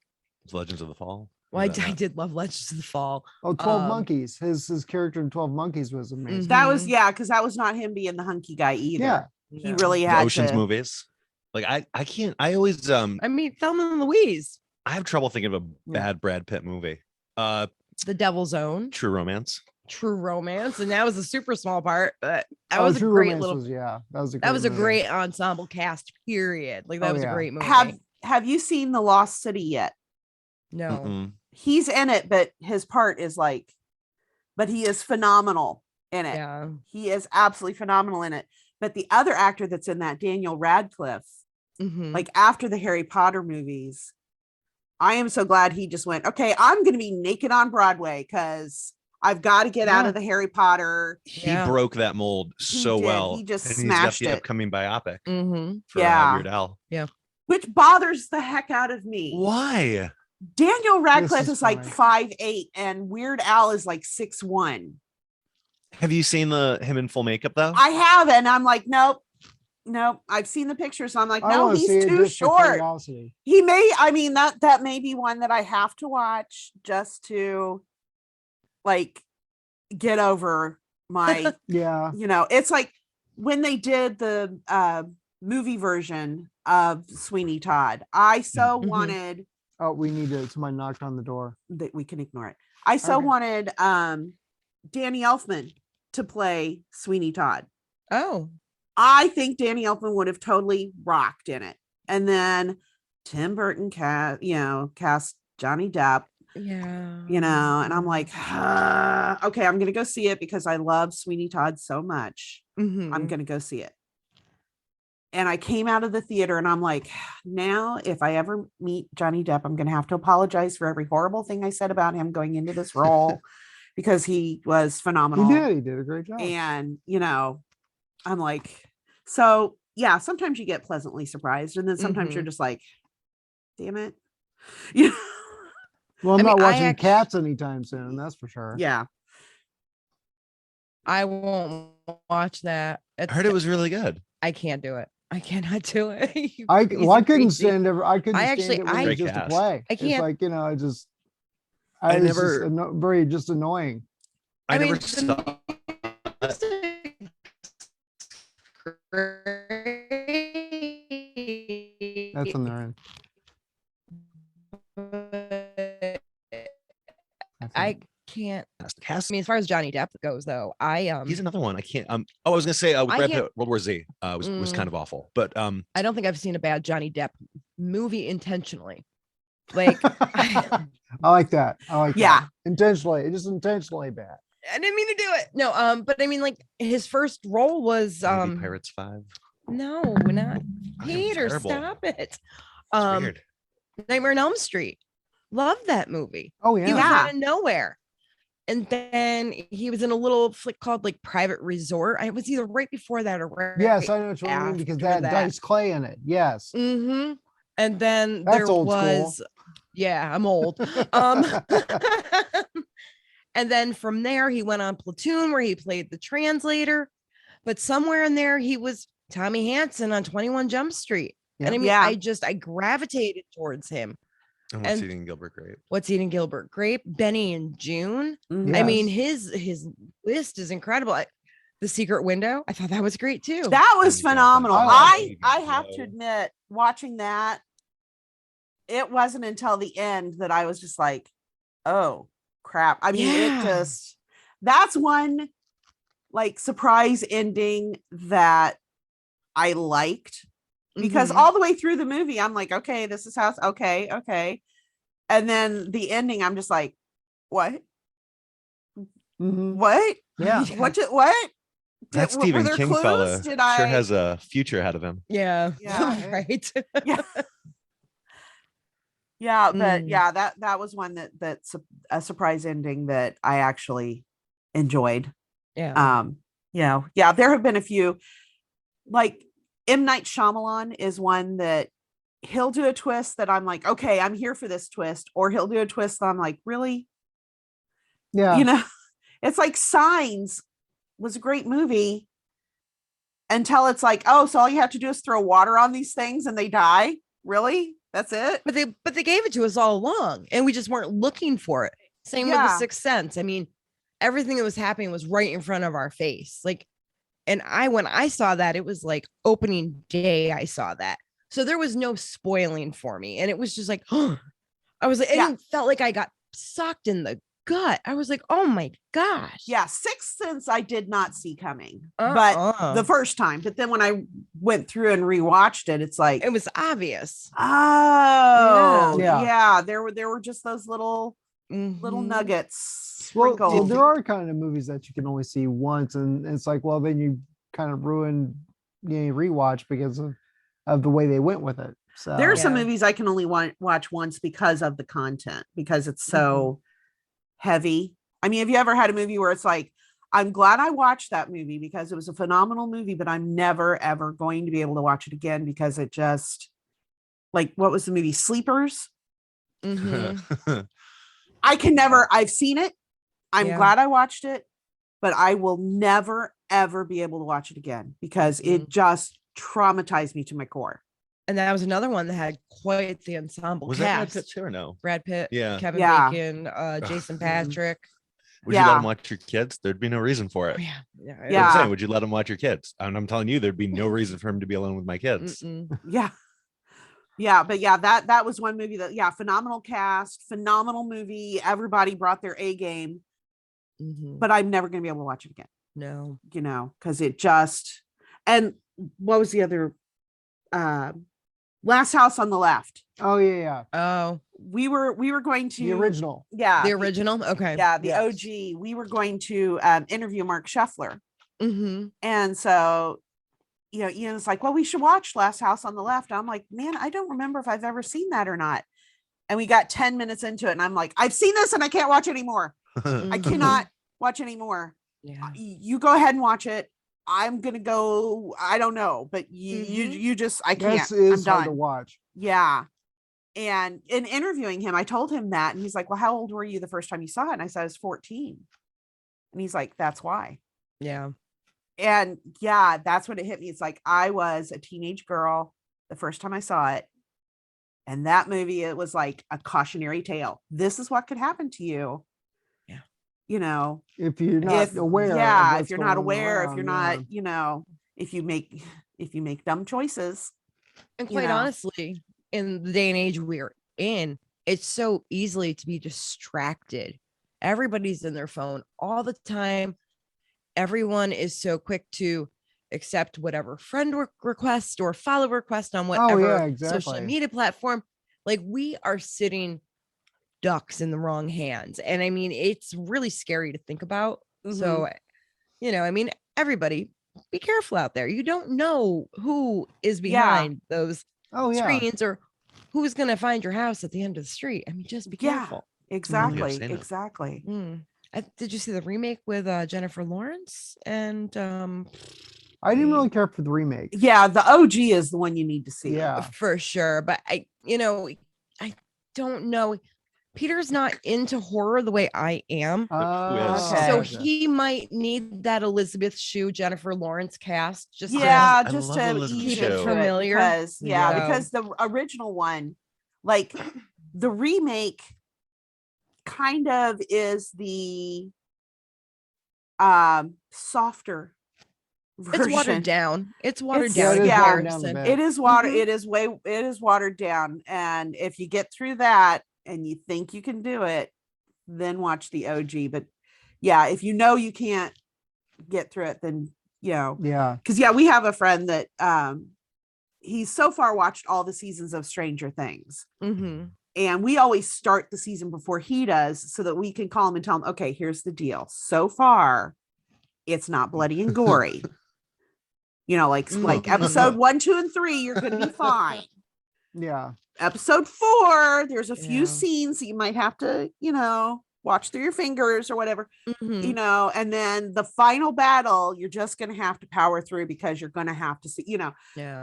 S4: Legends of the Fall.
S3: well,
S4: Is that
S3: I
S4: not-
S3: did love Legends of the Fall.
S2: Oh, 12
S3: Um,
S2: Monkeys. His character in 12 Monkeys was amazing.
S1: That was,
S3: Mhm.
S1: yeah, because that was not him being the hunky guy either.
S2: Yeah.
S1: He
S3: No.
S1: really
S4: the
S1: had
S4: Ocean's
S1: to.
S4: movies. Like I can't. I always
S3: I mean, Thelma and Louise,
S4: I have trouble thinking of a
S2: Yeah.
S4: bad Brad Pitt movie.
S3: The Devil's Own,
S4: True Romance.
S3: True Romance, and that was a super small part, but that
S2: Oh,
S3: was a
S2: True
S3: great
S2: Romance
S3: little.
S2: was, yeah, that was a
S3: That was a
S2: movie.
S3: great ensemble cast. Period. Like that
S2: Oh,
S3: was a
S2: yeah.
S3: great movie.
S1: Have you seen The Lost City yet?
S3: No.
S4: Mm-mm.
S1: He's in it, but his part is like, but he is phenomenal in it.
S3: Yeah.
S1: He is absolutely phenomenal in it. But the other actor that's in that, Daniel Radcliffe,
S3: Mhm.
S1: like after the Harry Potter movies, I am so glad he just went, okay, I'm going to be naked on Broadway because I've got to get out
S2: Yeah.
S1: of the Harry Potter.
S4: He
S3: Yeah.
S4: broke that mold
S1: He
S4: so
S1: did.
S4: well.
S1: He just
S4: and he's got
S1: smashed
S4: the
S1: it.
S4: upcoming biopic
S3: Mhm.
S4: for
S1: Yeah.
S4: Weird Al.
S1: Which bothers the heck out of me.
S4: Why?
S1: Daniel Radcliffe
S2: is
S1: is like
S2: funny.
S1: 5'8" and Weird Al is like 6'1".
S4: Have you seen him in full makeup though?
S1: I have, and I'm like, nope. I've seen the pictures. So I'm like,
S2: I
S1: no,
S2: want to
S1: he's
S2: see it
S1: too
S2: just for
S1: short.
S2: curiosity.
S1: He may, I mean, that may be one that I have to watch just to like get over my,
S2: Yeah.
S1: it's like when they did the movie version of Sweeney Todd. I so
S3: Mhm.
S1: wanted
S2: Oh, we need to. Somebody knocked on the door.
S1: that we can ignore it. I so
S2: Okay.
S1: wanted Danny Elfman to play Sweeney Todd.
S3: Oh.
S1: I think Danny Elfman would have totally rocked in it. And then Tim Burton cast Johnny Depp,
S3: Yeah.
S1: and I'm like, okay, I'm gonna go see it because I love Sweeney Todd so much.
S3: Mhm.
S1: I'm gonna go see it. And I came out of the theater and I'm like, now if I ever meet Johnny Depp, I'm gonna have to apologize for every horrible thing I said about him going into this role because he was phenomenal.
S2: He did a great job.
S1: And I'm like, so yeah, sometimes you get pleasantly surprised, and then sometimes you're
S3: Mhm.
S1: just like, damn it. Yeah.
S2: Well, I'm
S3: I mean,
S2: not
S3: I
S2: watching
S3: act-
S2: Cats anytime soon. That's for sure.
S1: Yeah.
S3: I won't watch that.
S4: I heard it was really good.
S3: I can't do it. I cannot do it. You
S2: I
S3: crazy
S2: couldn't
S3: crazy.
S2: stand it. I couldn't
S3: I
S2: stand
S3: actually-
S2: it when
S3: I-
S2: it was
S4: Great
S2: just a
S4: cast.
S2: play.
S3: I
S2: It's
S3: can't-
S2: like it's just
S4: never-
S2: just very just annoying.
S4: I
S3: mean,
S4: never
S3: the
S4: saw.
S2: That's on their end.
S3: I can't.
S4: Cast.
S3: I mean, as far as Johnny Depp goes, though,
S4: He's another one. I can't. Oh, I was gonna say with
S3: I
S4: Brad
S3: can't-
S4: Pitt, World War Z was kind of awful, but
S3: I don't think I've seen a bad Johnny Depp movie intentionally. Like,
S2: I like that. I like
S1: Yeah.
S2: that. Intentionally, just intentionally bad.
S3: I didn't mean to do it. No, but I mean, like his first role was
S4: maybe Pirates 5.
S3: no, not
S4: I am
S3: Peter.
S4: terrible.
S3: Stop it.
S4: It's
S3: Um,
S4: weird.
S3: Nightmare on Elm Street. Love that movie.
S2: Oh
S3: He was
S2: yeah.
S1: Yeah.
S3: out of nowhere. And then he was in a little flick called like Private Resort. I was either right before that or right.
S2: Yes, I know what you mean because
S3: after
S2: that
S3: that.
S2: Dice Clay in it. Yes.
S3: Mm-hmm. And then
S2: That's
S3: there
S2: old school.
S3: was, yeah, I'm old. Um, and then from there he went on Platoon where he played the translator. But somewhere in there he was Tommy Hansen on 21 Jump Street.
S2: Yep.
S3: And I mean,
S1: Yeah.
S3: I gravitated towards him.
S4: And what's
S3: and-
S4: eating Gilbert Grape?
S3: What's Eating Gilbert Grape? Benny and June.
S1: Mhm.
S3: I mean,
S2: Yes.
S3: his list is incredible. The Secret Window. I thought that was great too.
S1: That was
S4: Didn't get that.
S1: phenomenal.
S2: I
S1: I have to admit, watching that, it wasn't until the end that I was just like, oh crap. I mean,
S3: Yeah.
S1: that's one like surprise ending that I liked, because
S3: Mhm.
S1: all the way through the movie, I'm like, okay, this is how it's okay. And then the ending, I'm just like, what?
S2: Mhm.
S1: What?
S2: Yeah.
S1: What?
S4: That
S1: Were
S4: Stephen
S1: there
S4: King
S1: clues?
S4: fella
S1: Did
S4: sure
S1: I?
S4: has a future ahead of him.
S3: Yeah.
S1: Yeah.
S3: Right.
S1: Yeah. Yeah, but
S3: Mm.
S1: yeah, that was one that's a surprise ending that I actually enjoyed.
S3: Yeah.
S1: Yeah, there have been a few, like M. Night Shyamalan is one that he'll do a twist that I'm like, okay, I'm here for this twist, or he'll do a twist that I'm like, really?
S2: Yeah.
S1: You know, it's like Signs was a great movie until it's like, oh, so all you have to do is throw water on these things and they die. Really? That's it?
S3: But they gave it to us all along and we just weren't looking for it. Same with The
S1: Yeah.
S3: Sixth Sense. I mean, everything that was happening was right in front of our face. Like, and when I saw that, it was like opening day, I saw that. So there was no spoiling for me. And it was just like, I was like,
S1: Yeah.
S3: it felt like I got sucked in the gut. I was like, oh my gosh.
S1: Yeah, Sixth Sense I did not see coming, but the first time. But then when I went through and rewatched it, it's like,
S3: it was obvious.
S1: oh
S2: Yeah.
S1: yeah, there were just those little
S3: Mhm.
S1: nuggets
S2: Well,
S1: sprinkled.
S2: there are kind of movies that you can only see once, and it's like, well, then you kind of ruin rewatch because of the way they went with it. So
S1: There are some
S3: Yeah.
S1: movies I can only watch once because of the content, because it's so heavy. I mean, have you ever had a movie where it's like, I'm glad I watched that movie because it was a phenomenal movie, but I'm never ever going to be able to watch it again because it just, like, what was the movie Sleepers?
S3: Mhm.
S1: I can never, I've seen it. I'm
S3: Yeah.
S1: glad I watched it, but I will never ever be able to watch it again because it just traumatized me to my core.
S3: And that was another one that had quite the ensemble
S4: Was that Brad
S3: cast.
S4: Pitt too or no?
S3: Brad Pitt,
S4: Yeah.
S3: Kevin
S1: Yeah.
S3: Bacon, Jason Patrick.
S4: Would you let
S1: Yeah.
S4: them watch your kids? There'd be no reason for it.
S3: Yeah.
S4: That's what I'm
S1: Yeah.
S4: saying. Would you let him watch your kids? And I'm telling you, there'd be no reason for him to be alone with my kids.
S1: Yeah. Yeah, but yeah, that was one movie that, yeah, phenomenal cast, phenomenal movie. Everybody brought their A game, but I'm never going to be able to watch it again.
S3: No.
S1: You know, because it just, and what was the other, Last House on the Left?
S2: Oh yeah.
S3: Oh,
S1: We were going to
S2: The original.
S1: Yeah,
S3: the original. Okay.
S1: Yeah, the
S2: Yes.
S1: OG. We were going to interview Mark Scheffler,
S3: Mm-hmm.
S1: and so, you know, Ian's like, well, we should watch Last House on the Left. I'm like, man, I don't remember if I've ever seen that or not. And we got 10 minutes into it, and I'm like, I've seen this and I can't watch anymore. I cannot watch anymore.
S3: Yeah.
S1: You go ahead and watch it. I'm gonna go. I don't know, but you just, I can't.
S2: This is
S1: I'm
S2: hard to
S1: done.
S2: watch.
S1: Yeah. And in interviewing him, I told him that, and he's like, well, how old were you the first time you saw it? And I said, I was 14. And he's like, that's why.
S3: Yeah.
S1: And yeah, that's when it hit me. It's like, I was a teenage girl the first time I saw it. And that movie, it was like a cautionary tale. This is what could happen to you.
S3: Yeah.
S1: You know,
S2: If you're not aware.
S1: Yeah.
S2: of
S1: If
S2: what's
S1: you're not
S2: going
S1: aware, if
S2: around,
S1: you're not, you know, if you make dumb choices.
S3: And
S1: you
S3: quite
S1: know.
S3: honestly, in the day and age we're in, it's so easily to be distracted. Everybody's in their phone all the time. Everyone is so quick to accept whatever friend request or follow request on whatever social
S2: exactly.
S3: media platform. Like, we are sitting ducks in the wrong hands. And I mean, it's really scary to think about. So, you know, I mean, everybody be careful out there. You don't know who is behind those screens or who's going to find your house at the end of the street. I mean, just be careful.
S1: Exactly.
S4: seen it.
S1: Exactly.
S3: Did you see the remake with Jennifer Lawrence? And
S2: I didn't really care for the remake.
S1: Yeah, the OG is the one you need to see.
S2: Yeah.
S3: for sure. But I don't know. Peter's not into horror the way I am.
S1: Okay.
S3: So he might need that Elizabeth Shue, Jennifer Lawrence cast. Just
S1: Yeah,
S4: I
S1: just
S4: love
S1: to
S4: Elizabeth
S1: ease
S3: Shue.
S1: into it,
S3: Familiar.
S1: because
S2: Yeah.
S1: because the original one, like the remake, kind of is the softer
S3: It's watered
S1: version.
S3: down. It's watered
S1: It's-
S3: down in
S1: yeah,
S2: watered down a
S3: comparison.
S2: bit.
S1: It is water.
S3: Mhm.
S1: It is watered down. And if you get through that and you think you can do it, then watch the OG. But yeah, if you know you can't get through it, then
S2: Yeah.
S1: because we have a friend that he's so far watched all the seasons of Stranger Things.
S3: Mhm.
S1: And we always start the season before he does so that we can call him and tell him, okay, here's the deal. So far, it's not bloody and gory. Like
S3: Mhm.
S1: episode 1, 2, and 3, you're going to be fine.
S2: Yeah.
S1: Episode 4, there's a few
S3: Yeah.
S1: scenes that you might have to, watch through your fingers or whatever,
S3: Mhm.
S1: and then the final battle, you're just going to have to power through because you're going to have to see,
S3: Yeah.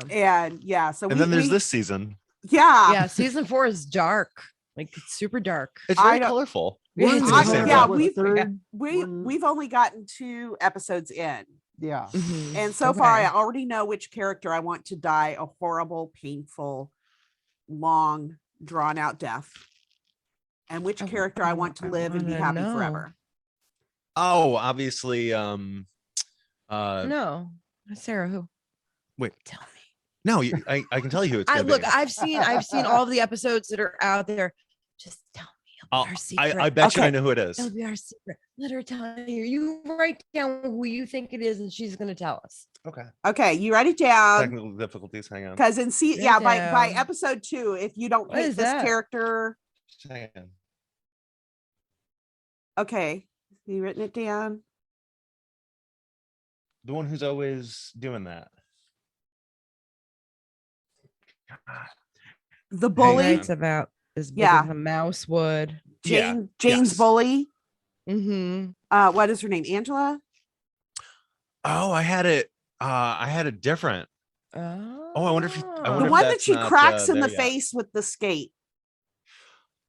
S1: and so
S4: And then there's this season.
S3: Yeah, season 4 is dark. Like it's super dark.
S4: It's
S1: I
S4: very
S1: don't-
S4: colorful.
S2: We're
S3: It's
S2: in
S1: I-
S2: the
S3: colorful.
S1: yeah,
S2: what,
S1: we've-
S2: third.
S1: we've only gotten 2 episodes in.
S2: Yeah.
S3: Mhm.
S1: And so far, I
S3: Okay.
S1: already know which character I want to die a horrible, painful, long, drawn out death, and which character I want to live and be happy
S3: know.
S1: forever.
S4: Oh, obviously.
S3: No, Sarah, who?
S4: Wait.
S3: Tell me.
S4: No, I can tell you who it's gonna
S3: Look,
S4: be.
S3: I've seen all of the episodes that are out there. Just tell me. It'll be our secret.
S4: I bet you I
S1: Okay.
S4: know who it is.
S3: It'll be our secret. Let her tell you. You write down who you think it is, and she's gonna tell us.
S4: Okay.
S1: Okay, you write it down
S4: Technical difficulties. Hang on.
S1: because
S3: Write
S1: by
S3: down.
S1: episode 2, if you don't
S3: What
S1: hate
S3: is
S1: this
S3: that?
S1: character,
S4: Just hang on.
S1: okay, you written it down.
S4: The one who's always doing that.
S1: The
S4: Hang
S1: bully,
S4: on.
S3: Writes about as big
S1: Yeah.
S3: as a mouse would.
S4: Yeah,
S1: Jane's
S4: yes.
S1: bully.
S3: Mm-hmm.
S1: What is her name? Angela.
S4: Oh, I had it different.
S3: Oh,
S4: I wonder if
S1: The
S4: wonder if
S1: one that
S4: that's
S1: she
S4: not,
S1: cracks in
S4: there
S1: the
S4: yet.
S1: face with the skate.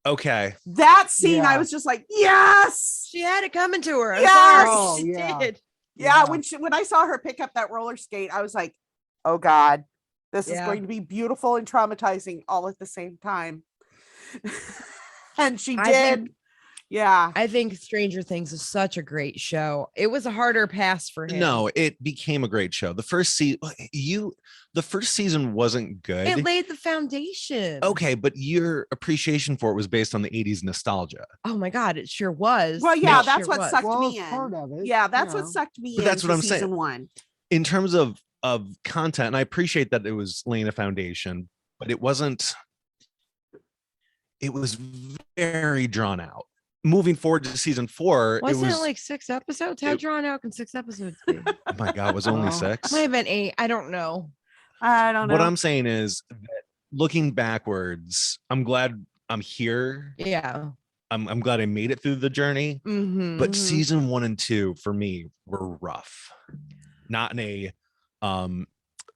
S4: Okay.
S1: That scene, I
S2: Yeah.
S1: was just like, yes.
S3: she had it coming to her. I'm
S1: Yes!
S3: sorry.
S2: Oh,
S3: She
S2: yeah.
S3: did.
S1: Yeah, when I saw her pick up that roller skate, I was like, oh God, this is
S3: Yeah.
S1: going to be beautiful and traumatizing all at the same time. And she
S3: I
S1: did.
S3: think-
S1: Yeah.
S3: I think Stranger Things is such a great show. It was a harder pass for him.
S4: No, it became a great show. The first season wasn't good.
S3: It laid the foundation.
S4: Okay, but your appreciation for it was based on the 80s nostalgia.
S3: Oh my God, it sure was.
S1: Well, yeah,
S3: It
S1: that's
S3: sure
S1: what
S3: was.
S1: sucked
S2: Well,
S1: me
S2: it's
S1: in.
S2: part of it.
S1: Yeah, that's
S2: you
S1: what
S2: know.
S1: sucked me
S4: But that's
S1: into
S4: what I'm saying.
S1: season 1.
S4: In terms of content, and I appreciate that it was laying a foundation, but it was very drawn out. Moving forward to season 4,
S3: Wasn't
S4: it
S3: it
S4: was
S3: like 6 episodes? How
S4: it-
S3: drawn out can 6 episodes be?
S4: oh my god, it was only
S2: Wow.
S4: 6.
S3: Might have been 8. I don't know.
S1: I don't know.
S4: What I'm saying is that looking backwards, I'm glad I'm here.
S3: Yeah.
S4: I'm glad I made it through the journey.
S3: Mm-hmm.
S4: But season 1 and 2 for me were rough. Not in a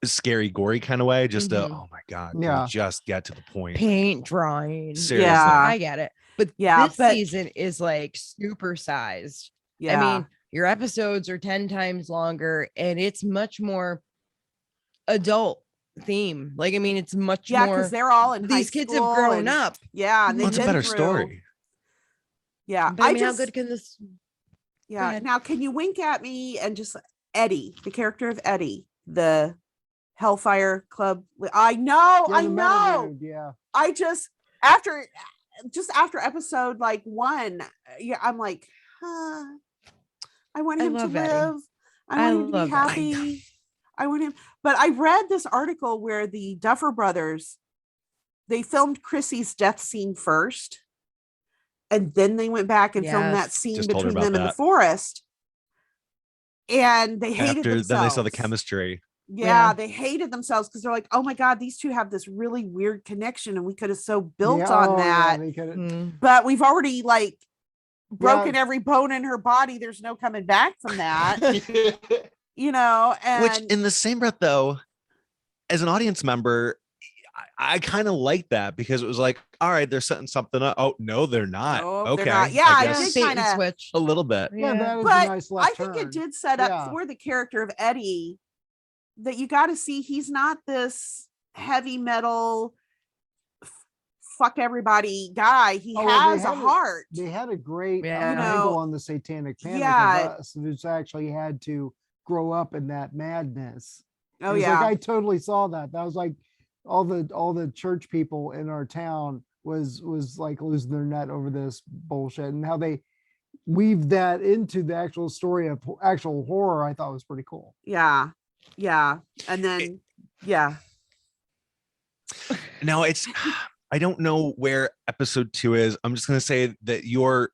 S4: scary, gory kind of way. Just
S3: Mhm.
S4: oh my god,
S2: Yeah.
S4: just get to the point.
S3: paint drawing.
S4: Seriously.
S1: Yeah.
S3: I get it. But
S1: Yeah,
S3: this
S1: but-
S3: season is like super sized.
S1: yeah.
S3: I mean, your episodes are 10 times longer and it's much more adult theme. Like, I mean, it's much
S1: yeah,
S3: more.
S1: because they're all in high
S3: These kids have
S1: school
S3: grown
S1: and-
S3: up.
S1: Yeah, and
S4: Well,
S1: they've
S4: it's a
S1: been
S4: better
S1: through-
S4: story.
S1: Yeah,
S3: But I mean, how good can this?
S1: Yeah.
S3: ahead.
S1: Now, can you wink at me and just Eddie, the character of Eddie, the Hellfire Club? I know,
S2: Yeah,
S1: I
S2: the metal
S1: know.
S2: dude, yeah.
S1: I just after episode like 1, yeah, I'm like, huh, I want
S3: I
S1: him to
S3: love Eddie.
S1: live. I
S3: I
S1: want him to be
S3: love Eddie.
S1: happy. I want him. But I read this article where the Duffer Brothers, they filmed Chrissy's death scene first. And then they went back and filmed that
S3: Yes.
S1: scene
S4: Just told her
S1: between
S4: about
S1: them in the
S4: that.
S1: forest. And they hated
S4: After
S1: themselves.
S4: then they saw the chemistry.
S1: Yeah,
S3: Yeah.
S1: they hated themselves because they're like, oh my God, these two have this really weird connection and we could have so built
S2: Yeah,
S1: on
S2: oh, yeah,
S1: that.
S2: they could've-
S3: Mm.
S1: But we've already like broken every bone in her body. There's no coming back from that, and
S4: Which in the same breath though, as an audience member, I kind of like that because it was like, all right, they're setting something up. Oh no, they're not.
S1: No, they're
S4: Okay.
S1: not. Yeah, I
S4: guess
S1: did
S3: Bait and
S1: kinda-
S3: switch.
S4: a little bit.
S2: Yeah, that is
S1: But
S2: a nice
S1: I
S2: left
S1: think it
S2: turn.
S1: did set up
S2: Yeah.
S1: for the character of Eddie that you got to see he's not this heavy metal fuck everybody guy. He
S2: Oh, well, they
S1: has a
S2: had it-
S1: heart.
S2: They had a great
S3: Yeah.
S1: You know,
S2: angle on the satanic panic
S1: yeah.
S2: of us, which actually had to grow up in that madness.
S1: Oh
S2: It's
S1: yeah.
S2: like I totally saw that. That was like all the church people in our town was like losing their nut over this bullshit, and how they weave that into the actual story of actual horror. I thought was pretty cool.
S1: Yeah. Yeah. And then yeah.
S4: Now it's I don't know where episode 2 is. I'm just gonna say that your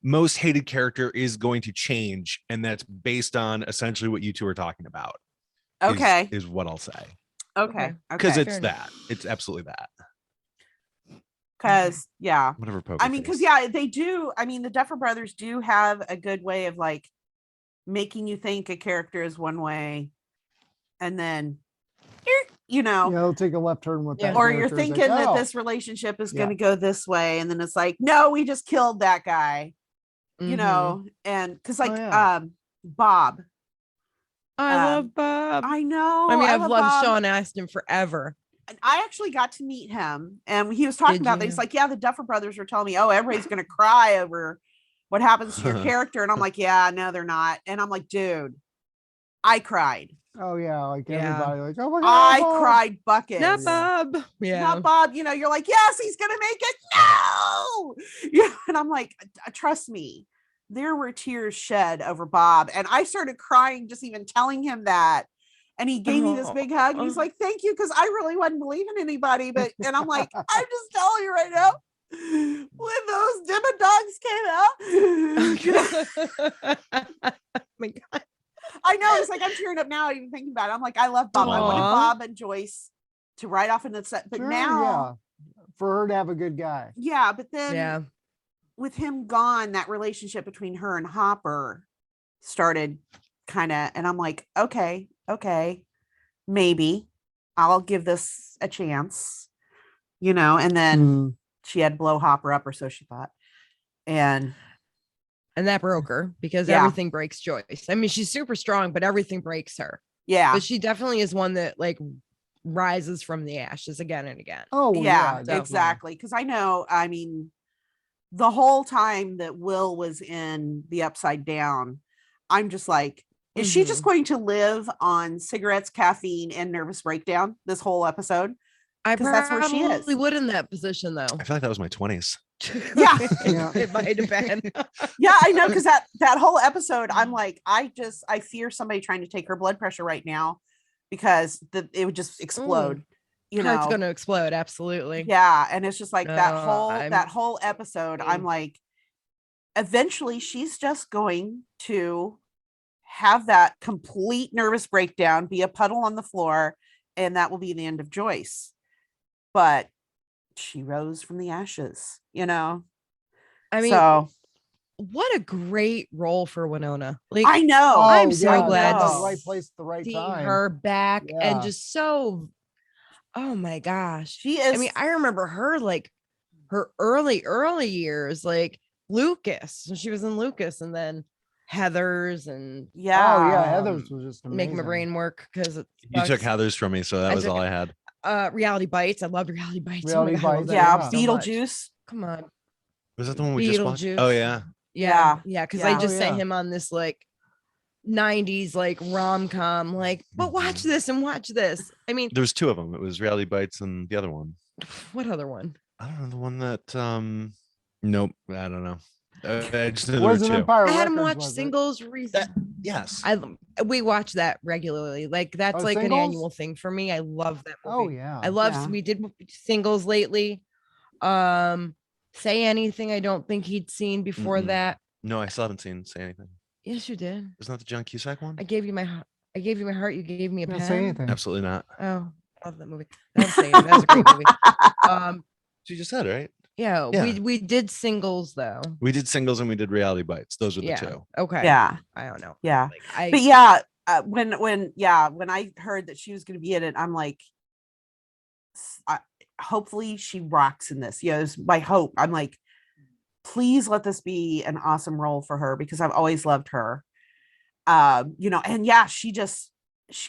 S4: most hated character is going to change, and that's based on essentially what you two are talking about.
S1: Okay.
S4: Is what I'll say.
S1: Okay.
S4: Because
S1: Okay.
S4: it's
S3: Fair
S4: that. It's absolutely that.
S1: Because yeah.
S4: Whatever. Poker
S1: I mean, because
S4: face.
S1: yeah, they do. I mean, the Duffer Brothers do have a good way of like making you think a character is one way, and then you know,
S2: They'll take a left turn with
S3: Yeah.
S2: that.
S1: or you're
S2: character. It's
S1: thinking
S2: like,
S1: that
S2: oh,
S1: this relationship is
S2: Yeah.
S1: going to go this way, and then it's like, no, we just killed that guy, you
S3: Mhm.
S1: know, and because like
S2: yeah.
S1: Bob,
S3: I love Bob.
S1: I know.
S3: I mean, I've
S1: love
S3: loved
S1: Bob.
S3: Sean Astin forever.
S1: I actually got to meet him, and he was talking
S3: Did
S1: about that.
S3: you?
S1: He's like, yeah, the Duffer Brothers were telling me, oh, everybody's going to cry over what happens to your character. And I'm like, yeah, no, they're not. And I'm like, dude, I cried.
S2: Oh yeah, like
S3: Yeah.
S2: everybody, like, oh my god,
S1: I
S2: Bob.
S1: cried buckets.
S3: Not Bob. Yeah.
S1: Not Bob. You know, you're like, yes, he's going to make it. No. Yeah. And I'm like, trust me, there were tears shed over Bob. And I started crying just even telling him that. And he gave me this big hug. And he's like, thank you. Cause I really wasn't believing anybody. But, and I'm like, I'm just telling you right now, when those Dimmed Dogs came out,
S3: My God.
S1: I know it's like I'm tearing up now, even thinking about it. I'm like, I love Bob. I wanted
S3: Aw.
S1: Bob and Joyce to ride off in the set, but
S2: Sure,
S1: now,
S2: yeah, for her to have a good guy.
S1: yeah, but then
S3: Yeah.
S1: with him gone, that relationship between her and Hopper started kind of, and I'm like, okay, maybe I'll give this a chance, you know, and then
S2: Mm.
S1: she had to blow Hopper up, or so she thought. And
S3: that broke her because
S1: Yeah.
S3: everything breaks Joyce. I mean, she's super strong, but everything breaks her.
S1: yeah,
S3: But she definitely is one that like rises from the ashes again and again.
S2: Oh
S1: yeah,
S2: definitely.
S1: exactly. Because I know, I mean, the whole time that Will was in the Upside Down, I'm just like, is she just going to live on cigarettes, caffeine, and nervous breakdown this whole episode?
S3: I
S1: 'Cause that's where she is.
S3: probably would in that position though.
S4: I feel like that was my 20s.
S1: Yeah.
S2: Yeah.
S3: It might have been.
S1: Yeah, I know, because that whole episode, I'm like, I fear somebody trying to take her blood pressure right now, because it would just explode. You
S3: Heart's
S1: know,
S3: gonna explode. Absolutely.
S1: yeah, and it's just like
S3: No,
S1: that whole episode. I'm like, eventually she's just going to have that complete nervous breakdown, be a puddle on the floor, and that will be the end of Joyce. But she rose from the ashes, you know.
S3: I mean,
S1: so
S3: what a great role for Winona. Like,
S1: I know.
S2: Oh,
S3: I'm so
S2: yeah,
S3: glad
S2: that's
S1: to
S2: the right place at the right
S3: see
S2: time.
S3: her back
S2: Yeah.
S3: and just so. Oh my gosh.
S1: She is.
S3: I mean, I remember her like her early years, like Lucas. So she was in Lucas, and then Heathers, and
S1: yeah.
S2: Oh yeah,
S3: Um,
S2: Heather's was just amazing.
S3: make my brain work because it
S4: You took
S3: sucks.
S4: Heathers from me, so that
S3: I
S4: was
S3: took
S4: all
S3: it.
S4: I had.
S3: Reality Bites. I loved Reality Bites.
S2: Reality
S3: oh my God, I love
S2: Bites,
S3: that
S1: Yeah,
S3: movie so much.
S1: Beetlejuice.
S3: Come on.
S4: Was that the one we just watched?
S3: Beetlejuice.
S4: Oh yeah.
S3: Yeah. Because I
S1: Yeah.
S3: just
S2: Oh,
S3: sent
S2: yeah.
S3: him on this like 90s like rom-com, like, but watch this and watch this. I mean,
S4: There was 2 of them. It was Reality Bites and the other one.
S3: what other one?
S4: I don't know, the one that nope, I don't know. I just knew there were
S2: Wasn't
S4: 2.
S2: Empire
S3: I had him
S2: Records,
S3: watch
S2: was it?
S3: Singles recently.
S4: Yes.
S3: We watch that regularly. Like that's
S2: Oh,
S3: like an
S2: Singles?
S3: annual thing for me. I love that movie.
S2: Oh yeah.
S3: I love
S1: Yeah.
S3: we did Singles lately. Say Anything, I don't think he'd seen before
S4: Mm-mm.
S3: that.
S4: No, I still haven't seen Say Anything.
S3: Yes, you did.
S4: Isn't that the John Cusack one?
S3: I gave you my heart. You gave me a
S2: Can't
S3: pen.
S2: say anything.
S4: Absolutely not.
S3: Oh, I love that movie. That's a great movie.
S4: She just said, right?
S3: Yeah,
S4: Yeah.
S3: we did Singles though.
S4: We did Singles and we did Reality Bites. Those were the
S3: Yeah.
S4: 2.
S3: Okay.
S1: Yeah.
S3: I don't know.
S1: Yeah.
S3: Like,
S1: But yeah, when I heard that she was going to be in it, I'm like, hopefully she rocks in this. Yeah, it's my hope. I'm like, please let this be an awesome role for her, because I've always loved her. You know, and yeah, she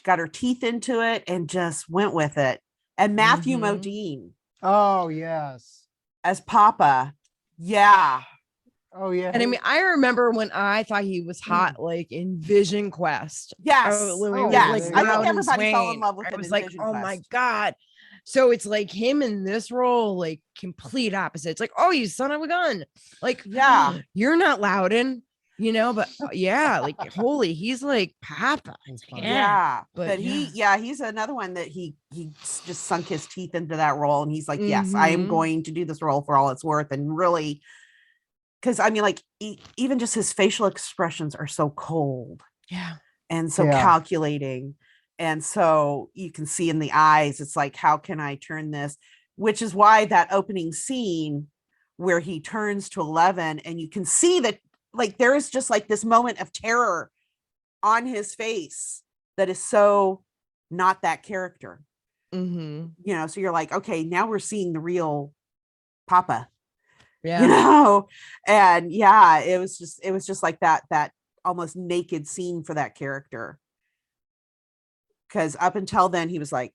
S1: got her teeth into it and just went with it. And Matthew
S3: Mhm.
S1: Modine
S2: Oh yes.
S1: as Papa. Yeah.
S2: Oh yeah.
S3: And I mean, I remember when I thought he was hot, like in Vision Quest.
S1: Yes.
S3: When he was
S2: yeah,
S3: like
S2: there you
S1: I
S2: go.
S1: think
S3: loud and
S1: everybody fell in
S3: swaying,
S1: love with
S3: I
S1: him
S3: was
S1: in
S3: like,
S1: Vision
S3: oh my
S1: Quest.
S3: God. So it's like him in this role, like complete opposites. Like, oh, you son of a gun. Like,
S1: Yeah.
S3: you're not Loudon, you know, but yeah, like holy, he's like Papa.
S2: That's fine.
S1: Yeah.
S3: but
S1: But he's another one that he just sunk his teeth into that role. And he's like, yes, I am
S3: Mhm.
S1: going to do this role for all it's worth. And really, because I mean, like, even just his facial expressions are so cold
S3: Yeah.
S1: and so
S2: Yeah.
S1: calculating. And so you can see in the eyes, it's like, how can I turn this? Which is why that opening scene where he turns to 11 and you can see that, like, there is just like this moment of terror on his face that is so not that character,
S3: Mhm.
S1: you know? So you're like, okay, now we're seeing the real Papa,
S3: Yeah.
S1: you know? And yeah, it was just like that almost naked scene for that character. Because up until then he was like,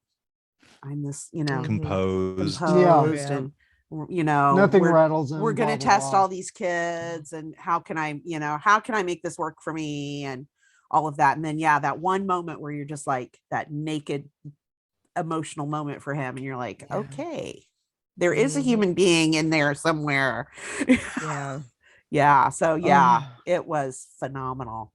S1: I'm this, you know,
S4: Composed.
S1: composed
S3: Yeah.
S1: and you know,
S2: Nothing rattles him.
S1: we're
S2: blah,
S1: gonna
S2: blah,
S1: test
S2: blah.
S1: all these kids and how can I make this work for me and all of that. And then yeah, that one moment where you're just like that naked emotional moment for him and you're like,
S3: Yeah.
S1: okay, there is a
S3: Mhm.
S1: human being in there somewhere.
S3: Yeah.
S1: Yeah, so yeah,
S3: Oh.
S1: it was phenomenal.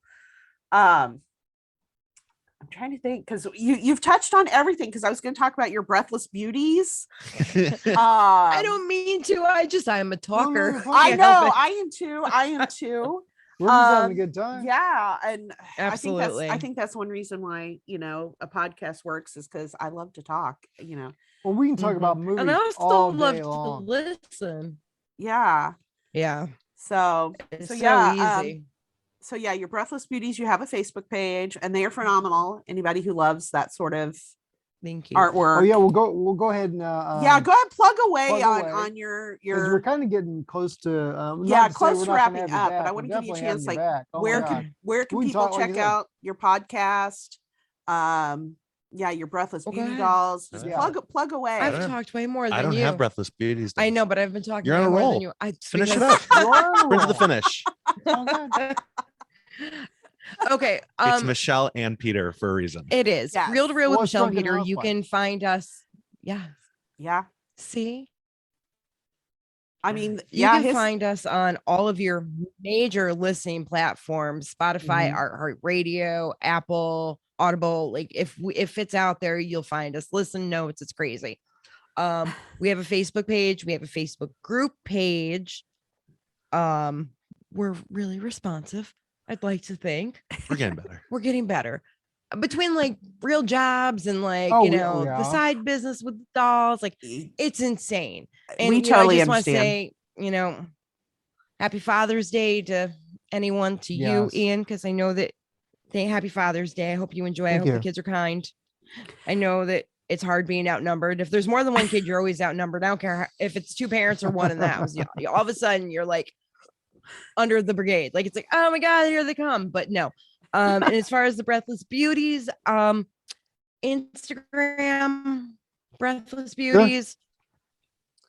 S1: I'm trying to think because you've touched on everything because I was going to talk about your breathless beauties.
S3: I don't mean to. I'm a talker.
S2: no,
S1: I
S3: Can't
S1: know
S3: help it.
S1: I am too. I am too.
S2: We're just having a good time.
S1: Yeah, and
S3: Absolutely.
S1: I think that's one reason why, you know, a podcast works is because I love to talk, you know.
S2: Well, we can talk about
S3: Mhm.
S2: movies
S3: And I also
S2: all
S3: love
S2: day
S3: to
S2: long.
S3: listen.
S1: Yeah.
S3: Yeah.
S1: So
S3: It's
S1: so
S3: so
S1: yeah,
S3: easy.
S1: so yeah, your Breathless Beauties, you have a Facebook page and they are phenomenal. Anybody who loves that sort of
S3: Thank you.
S1: artwork.
S2: Oh yeah, we'll go ahead and
S1: yeah, go ahead, plug away
S2: plug away,
S1: on your
S2: because we're kind of getting close to
S1: yeah,
S2: not to say
S1: close
S2: we're
S1: to
S2: not gonna
S1: wrapping
S2: have your
S1: up, but I
S2: back,
S1: want
S2: we're
S1: to give you a
S2: definitely having
S1: chance,
S2: your
S1: like
S2: back. Oh my
S1: where
S2: God.
S1: can
S2: We can
S1: people
S2: talk like
S1: check
S2: this.
S1: out your podcast? Yeah, your Breathless
S3: Well, go
S1: Beauty
S3: ahead.
S1: dolls. Just
S2: Yeah.
S1: plug away.
S3: I've
S4: don't have-
S3: talked way more than
S4: I don't
S3: you.
S4: have breathless beauties.
S3: I
S4: dolls.
S3: know, but I've been talking
S4: You're on
S3: way
S4: a
S3: more
S4: roll.
S3: than you.
S4: Finish it
S3: because-
S4: up.
S2: You are on a
S4: Sprint to the
S2: roll.
S4: finish.
S2: Oh, good.
S3: Okay.
S4: It's Michelle and Peter for a reason.
S3: It is
S1: Yes.
S3: Real to Real with
S2: Well, it's
S3: Michelle and
S2: Drunken
S3: Peter. You
S2: Housewife.
S3: can find us. Yeah.
S1: Yeah.
S3: See,
S1: I mean,
S3: you
S1: yeah,
S3: can find us on all of your major listening platforms: Spotify, iHeartRadio, Apple, Audible. Like if it's out there, you'll find us. Listen notes, it's crazy. We have a Facebook page. We have a Facebook group page. We're really responsive. I'd like to think
S4: We're getting better.
S3: we're getting better. Between like real jobs and like
S2: Oh,
S3: you
S2: yeah,
S3: know
S2: yeah.
S3: the side business with dolls, like it's insane. And
S1: we
S3: you know,
S1: totally
S3: I just want to
S1: understand.
S3: say, you know, happy Father's Day to anyone, to you,
S2: Yes.
S3: Ian, because I know that. Happy Father's Day. I hope you enjoy. I
S2: Thank
S3: hope the
S2: you.
S3: kids are kind. I know that it's hard being outnumbered. If there's more than one kid, you're always outnumbered. I don't care if it's two parents or one in the house. All of a sudden, you're like under the brigade. Like it's like, oh my God, here they come. But no. And as far as the Breathless Beauties, Instagram, Breathless Beauties,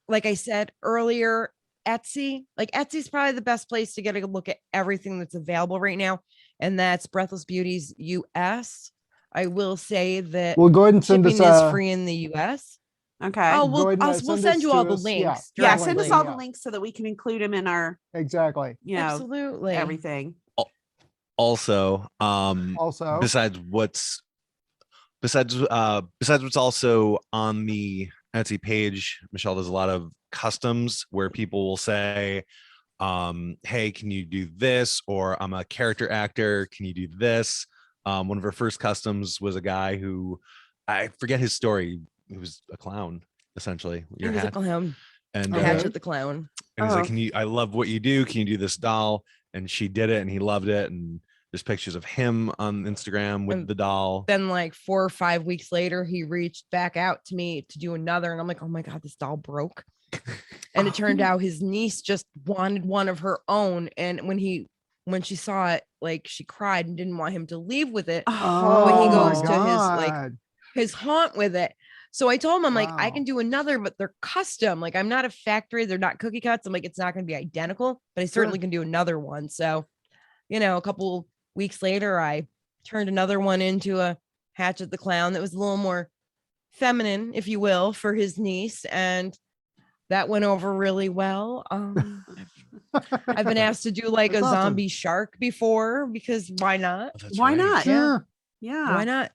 S3: like I said earlier, Etsy, like Etsy's probably the best place to get a look at everything that's available right now. And that's Breathless Beauties US. I will say that
S2: We'll go ahead and send
S3: shipping
S2: us
S3: is free in the US.
S1: Okay.
S3: Oh,
S2: Go ahead and,
S3: we'll
S2: send
S3: send
S2: this
S3: you
S2: to
S3: all the
S2: us.
S3: links.
S1: yeah,
S2: directly.
S1: send us
S3: directly.
S1: all the links so that we can include them in our,
S2: Exactly.
S1: you know,
S3: Absolutely.
S1: everything.
S4: Also,
S2: Also,
S4: besides what's also on the Etsy page, Michelle does a lot of customs where people will say, hey, can you do this? Or I'm a character actor, can you do this? One of her first customs was a guy who, I forget his story, he was a clown essentially.
S3: He was a clown.
S4: And
S2: Okay.
S3: Hatchet the clown.
S4: and he's
S1: Oh.
S4: like, I love what you do, can you do this doll? And she did it and he loved it. And there's pictures of him on Instagram with
S3: And
S4: the doll.
S3: Then like 4 or 5 weeks later, he reached back out to me to do another. And I'm like, oh my God, this doll broke. And it turned out his niece just wanted one of her own. And when she saw it, like she cried and didn't want him to leave with it.
S1: Oh,
S3: But he
S2: my
S3: goes to his like
S2: God.
S3: his haunt with it. So I told him, I'm like, I
S2: Wow.
S3: can do another, but they're custom. Like, I'm not a factory. They're not cookie cuts. I'm like, it's not going to be identical, but I certainly can do another one. So, a couple weeks later, I turned another one into a Hatchet the Clown that was a little more feminine, if you will, for his niece. And that went over really well. I've been asked to do like
S2: That's
S3: a
S2: awesome.
S3: zombie shark before because why not?
S4: Oh, that's
S1: Why
S4: right.
S1: not?
S2: Sure.
S1: Yeah.
S3: Why not?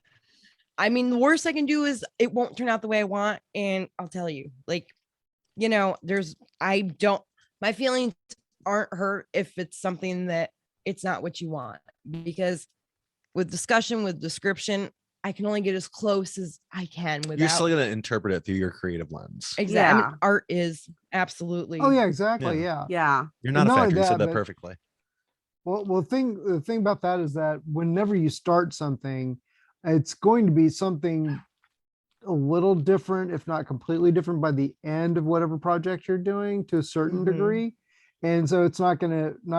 S3: I mean, the worst I can do is it won't turn out the way I want. And I'll tell you, like, my feelings aren't hurt if it's something that it's not what you want. Because with discussion, with description, I can only get as close as I can without.
S4: You're still gonna interpret it through your creative lens.
S3: Exactly. I
S1: Yeah.
S3: mean, art is absolutely.
S2: Oh yeah, exactly.
S4: Yeah.
S2: Yeah.
S1: Yeah.
S4: You're not a
S2: not only
S4: factory. You said
S2: that,
S4: that
S2: but-
S4: perfectly.
S2: Well, the thing about that is that whenever you start something, it's going to be something a little different, if not completely different, by the end of whatever project you're doing to a certain
S3: Mhm.
S2: degree. And so not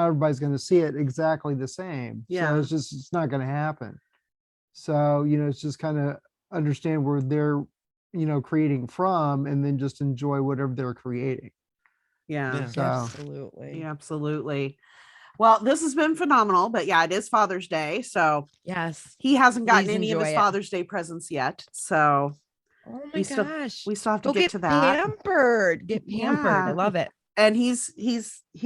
S2: everybody's gonna see it exactly the same.
S1: Yeah.
S2: So it's not gonna happen. So, it's just kind of understand where they're, creating from and then just enjoy whatever they're creating.
S1: Yeah.
S4: Yeah.
S2: So
S3: Absolutely.
S1: Yeah, absolutely. Well, this has been phenomenal, but yeah, it is Father's Day. So
S3: Yes.
S1: he hasn't gotten
S3: Please
S1: any of his
S3: enjoy it.
S1: Father's Day presents yet. So
S3: Oh my
S1: we still-
S3: gosh.
S1: we still have to
S3: Go
S1: get to that.
S3: pampered. Get pampered. I
S1: Yeah.
S3: love it.
S1: And he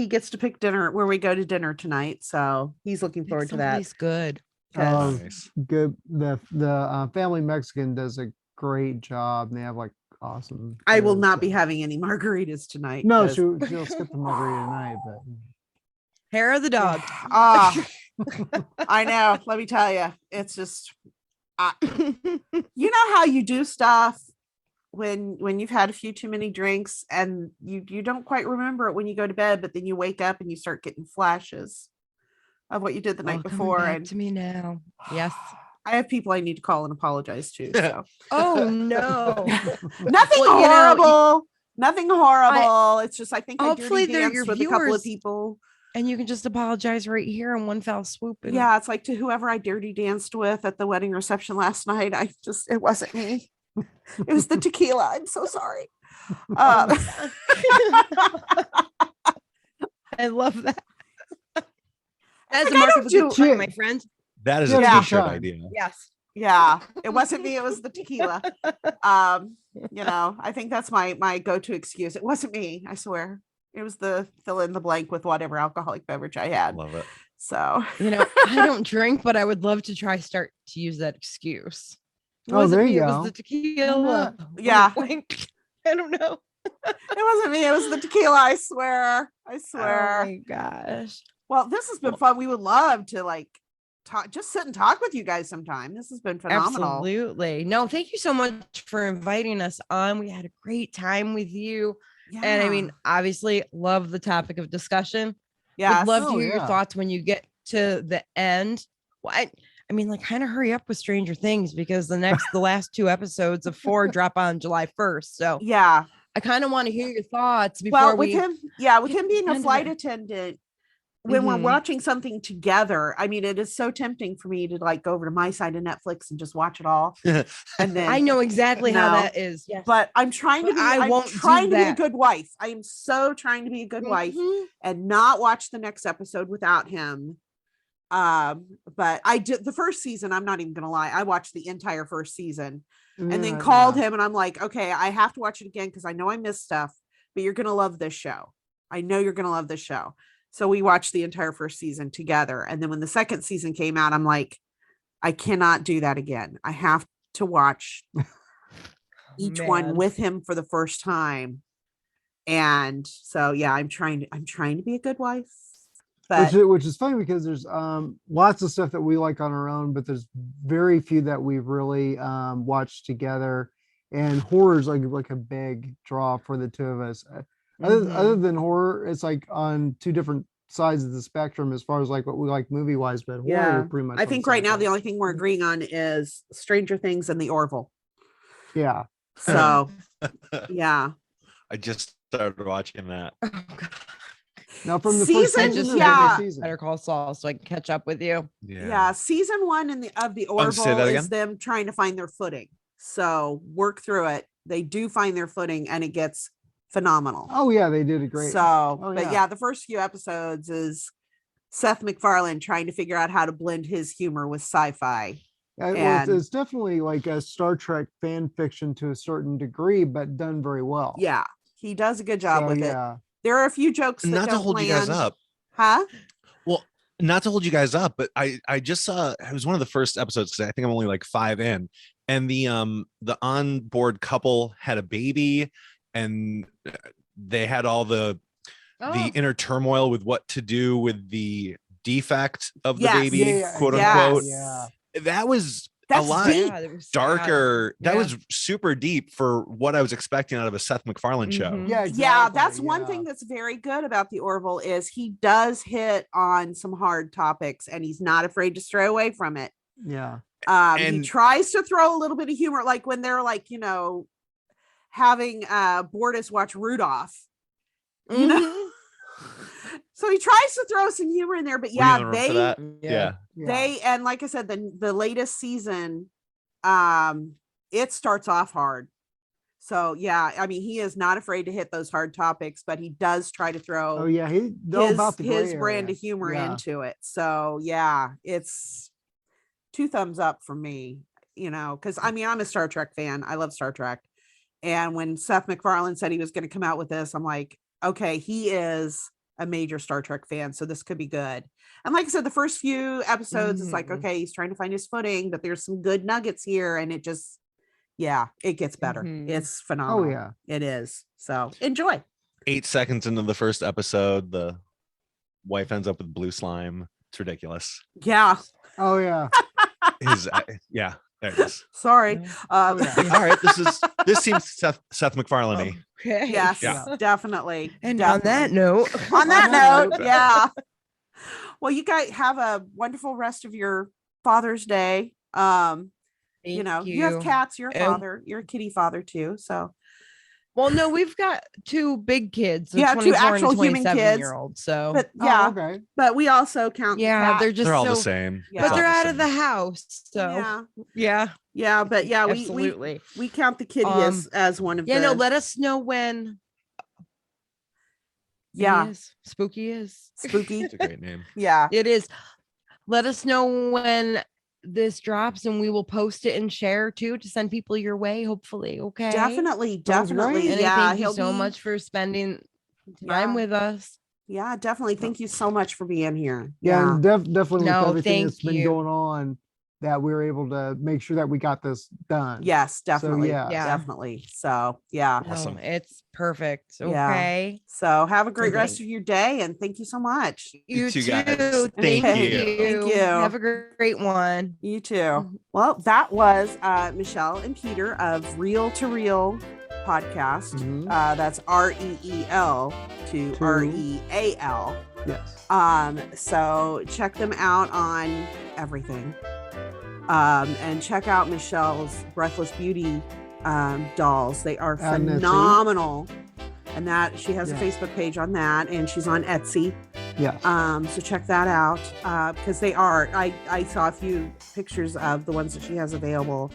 S1: gets to pick dinner where we go to dinner tonight. So he's looking forward to that.
S3: Someplace good.
S1: 'Cause-
S4: Nice.
S2: good. The family Mexican does a great job. And they have like awesome.
S1: I will
S2: food,
S1: not be
S2: so-
S1: having any margaritas tonight.
S2: No,
S1: 'cause-
S2: she'll skip the margarita tonight, but
S3: Hair of the dog.
S1: Ah, I know. Let me tell you, it's just, you know how you do stuff when you've had a few too many drinks and you don't quite remember it when you go to bed, but then you wake up and you start getting flashes of what you did the night
S3: All coming
S1: before.
S3: back
S1: And
S3: to me now. Yes.
S1: I have people I need to call and apologize to. So
S3: Oh no.
S1: nothing
S3: Well,
S1: horrible. Nothing horrible. It's just I think I
S3: Hopefully
S1: dirty
S3: they're
S1: danced
S3: your
S1: with a couple of
S3: viewers.
S1: people.
S3: And you can just apologize right here in one fell swoop. and-
S1: Yeah, it's like to whoever I dirty danced with at the wedding reception last night. It wasn't me. It was the tequila. I'm so sorry.
S3: I love that. As
S1: Like,
S3: a
S1: I
S3: mark
S1: don't
S3: of a good
S2: do-
S3: time, my friend.
S4: That is
S2: Yeah,
S4: a
S1: yeah.
S4: t-shirt
S2: Time.
S4: idea.
S3: Yes.
S1: Yeah, it wasn't me. It was the tequila. I think that's my go-to excuse. It wasn't me. I swear. It was the fill in the blank with whatever alcoholic beverage I had.
S4: Love it.
S1: So
S3: I don't drink, but I would love to start to use that excuse. It
S2: Oh,
S3: wasn't
S2: there
S3: me,
S2: you
S3: it
S2: go.
S3: was the tequila.
S1: Yeah.
S3: Wink. I don't know.
S1: it wasn't me. It was the tequila. I swear. I
S3: Oh
S1: swear.
S3: my gosh.
S1: Well, this has been fun. We would love to talk, just sit and talk with you guys sometime. This has been phenomenal.
S3: Absolutely. No, thank you so much for inviting us on. We had a great time with you. And I mean, obviously, love the topic of discussion.
S1: yeah,
S3: Would love to
S2: Oh,
S3: hear your
S2: yeah.
S3: thoughts when you get to the end. Well, I mean, like, kind of hurry up with Stranger Things because the last 2 episodes of 4 drop on July 1st. So
S1: yeah.
S3: I kind of want to hear your thoughts before
S1: Well, with
S3: we.
S1: him being a
S3: into
S1: flight
S3: that.
S1: attendant, when we're
S3: Mhm.
S1: watching something together, I mean, it is so tempting for me to go over to my side of Netflix and just watch it all. And then
S3: I know exactly how
S1: No.
S3: that is. Yes.
S1: but I'm trying to
S3: But
S1: be
S3: I
S1: I'm
S3: won't do
S1: trying to be a
S3: that.
S1: good wife. I am so trying to be a good wife
S3: Mhm.
S1: and not watch the next episode without him. But I did the first season, I'm not even gonna lie. I watched the entire first season and then called him and I'm like, okay, I have to watch it again because I know I missed stuff, but you're gonna love this show. I know you're gonna love this show. So we watched the entire first season together. And then when the second season came out, I'm like, I cannot do that again. I have to watch each one
S3: Man.
S1: with him for the first time. And so yeah, I'm trying to be a good wife. But
S2: Which is funny because there's lots of stuff that we like on our own, but there's very few that we've really watched together. And horror is like a big draw for the two of us. Other than horror, it's like on 2 different sides of the spectrum as far as like what we like movie wise, but horror
S1: Yeah.
S2: we're pretty much.
S1: I
S2: on the
S1: think
S2: same
S1: right now
S2: side.
S1: the only thing we're agreeing on is Stranger Things and the Orville.
S2: Yeah.
S1: So yeah.
S4: I just started watching that.
S3: Oh, God.
S2: Now from the
S1: Season-
S2: first season,
S3: just
S2: or the
S1: yeah.
S2: first season?
S3: Better call Saul so I can catch up with you.
S1: Yeah. Season 1 of the
S4: Oh, say
S1: Orville
S4: that
S1: is
S4: again?
S1: them trying to find their footing. So work through it. They do find their footing and it gets phenomenal.
S2: Oh yeah, they did a great.
S1: So,
S2: Oh,
S1: but yeah, the first few episodes is Seth MacFarlane trying to figure out how to blend his humor with sci-fi.
S2: Well,
S1: and-
S2: it's definitely like a Star Trek fan fiction to a certain degree, but done very well.
S1: Yeah, he does a good job
S2: So,
S1: with it.
S2: yeah.
S1: There are a few jokes that
S4: Not to
S1: don't
S4: hold
S1: land.
S4: you guys up.
S1: Huh?
S4: Well, not to hold you guys up, but I just saw, it was one of the first episodes because I think I'm only like 5 in, and the onboard couple had a baby, and they had all the inner turmoil with what to do with the defect of the
S1: Yes.
S4: baby,
S2: Yeah,
S4: quote
S1: yes.
S4: unquote.
S2: Yeah.
S4: That was
S1: That's
S4: a lot
S1: deep.
S3: it was sad.
S4: darker. That
S3: Yeah.
S4: was super deep for what I was expecting out of a Seth MacFarlane show.
S3: Mhm.
S2: Yeah.
S1: Yeah,
S2: Exactly.
S1: that's one
S2: yeah.
S1: thing that's very good about the Orville is he does hit on some hard topics and he's not afraid to stray away from it.
S2: Yeah.
S1: He
S4: And-
S1: tries to throw a little bit of humor, like when they're like, having Bortus watch Rudolph. You know?
S3: Mhm.
S1: So he tries to throw some humor in there, but
S4: Were you in
S1: yeah,
S4: the room for that? Yeah.
S1: they and like I said, the latest season, it starts off hard. So yeah, I mean, he is not afraid to hit those hard topics, but he does try to throw
S2: Oh yeah. He all about the
S1: his
S2: gray
S1: brand
S2: area.
S1: of humor
S2: Yeah.
S1: into it. So yeah, it's 2 thumbs up for me, because I mean, I'm a Star Trek fan. I love Star Trek. And when Seth MacFarlane said he was going to come out with this, I'm like, okay, he is a major Star Trek fan, so this could be good. And like I said, the first few episodes is like,
S3: Mhm.
S1: okay, he's trying to find his footing, but there's some good nuggets here, and it just, it gets better.
S3: Mhm.
S1: It's phenomenal.
S2: Oh yeah.
S1: It is. So enjoy.
S4: 8 seconds into the first episode, the wife ends up with blue slime. It's ridiculous.
S1: Yeah.
S2: Oh yeah.
S4: Yeah, there it is.
S1: Sorry.
S2: Oh, yeah.
S4: All right, this seems Seth MacFarlane.
S3: Okay.
S1: Yes,
S4: Yeah.
S1: definitely.
S3: And
S1: definitely.
S3: on that note,
S1: On that
S2: that
S1: note,
S2: note.
S1: yeah. Well, you guys have a wonderful rest of your Father's Day. You have cats, you're a
S3: And-
S1: father, you're a kitty father too. So
S3: well, no, we've got 2 big kids, a
S1: Yeah, 2
S3: 24 and a
S1: actual human
S3: 27-year-old. So
S1: but
S2: Oh,
S1: yeah,
S2: okay.
S1: but we also count the
S3: yeah,
S1: cat.
S3: they're just
S4: They're all the
S3: so-
S4: same.
S1: Yeah.
S3: but
S4: It's
S3: they're
S4: all
S3: out of the
S4: same.
S3: house. So yeah,
S1: but yeah, we
S3: absolutely.
S1: we count the kitty as one of
S3: Yeah,
S1: the
S3: no, let us know when
S1: yeah,
S3: he is. Spooky is.
S1: spooky.
S4: It's a great name.
S1: Yeah.
S3: It is. Let us know when this drops and we will post it and share too to send people your way, hopefully. Okay.
S1: Definitely,
S2: Sounds
S1: definitely.
S2: great.
S3: And
S1: Yeah,
S3: thank you
S1: he'll
S3: so
S1: be-
S3: much for spending
S1: Yeah.
S3: time with us.
S1: Yeah, definitely. Thank you so much for being here.
S2: Yeah, and definitely
S3: No,
S2: with everything that's
S3: thank
S2: been
S3: you.
S2: going on, that we were able to make sure that we got this done.
S1: Yes, definitely.
S2: yeah.
S3: Yeah.
S1: Definitely. So yeah.
S4: Awesome.
S3: No, it's perfect.
S1: Yeah.
S3: Okay.
S1: So have a great
S3: Okay.
S1: rest of your day and thank you so much.
S3: You
S4: too,
S3: too.
S4: guys.
S3: Thank
S1: Thank
S3: you.
S1: Thank you.
S3: Have a great one.
S1: You too. Well, that was Michelle and Peter of Reel to Reel podcast.
S2: Mhm.
S1: That's REEL to
S2: To-
S1: REAL.
S2: Yes.
S1: So check them out on everything. And check out Michelle's Breathless Beauty dolls. They are
S2: On Etsy.
S1: phenomenal. And that she has a
S2: Yeah.
S1: Facebook page on that, and she's on Etsy.
S2: Yes.
S1: So check that out because they are. I saw a few pictures of the ones that she has available,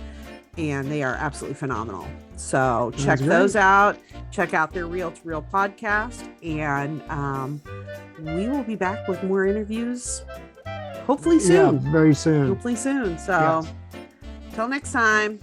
S1: and they are absolutely phenomenal. So check
S2: That's great.
S1: those out. Check out their Reel to Reel podcast, and we will be back with more interviews. Hopefully soon.
S2: Yeah, very soon.
S1: Hopefully soon. So
S2: Yes.
S1: till next time.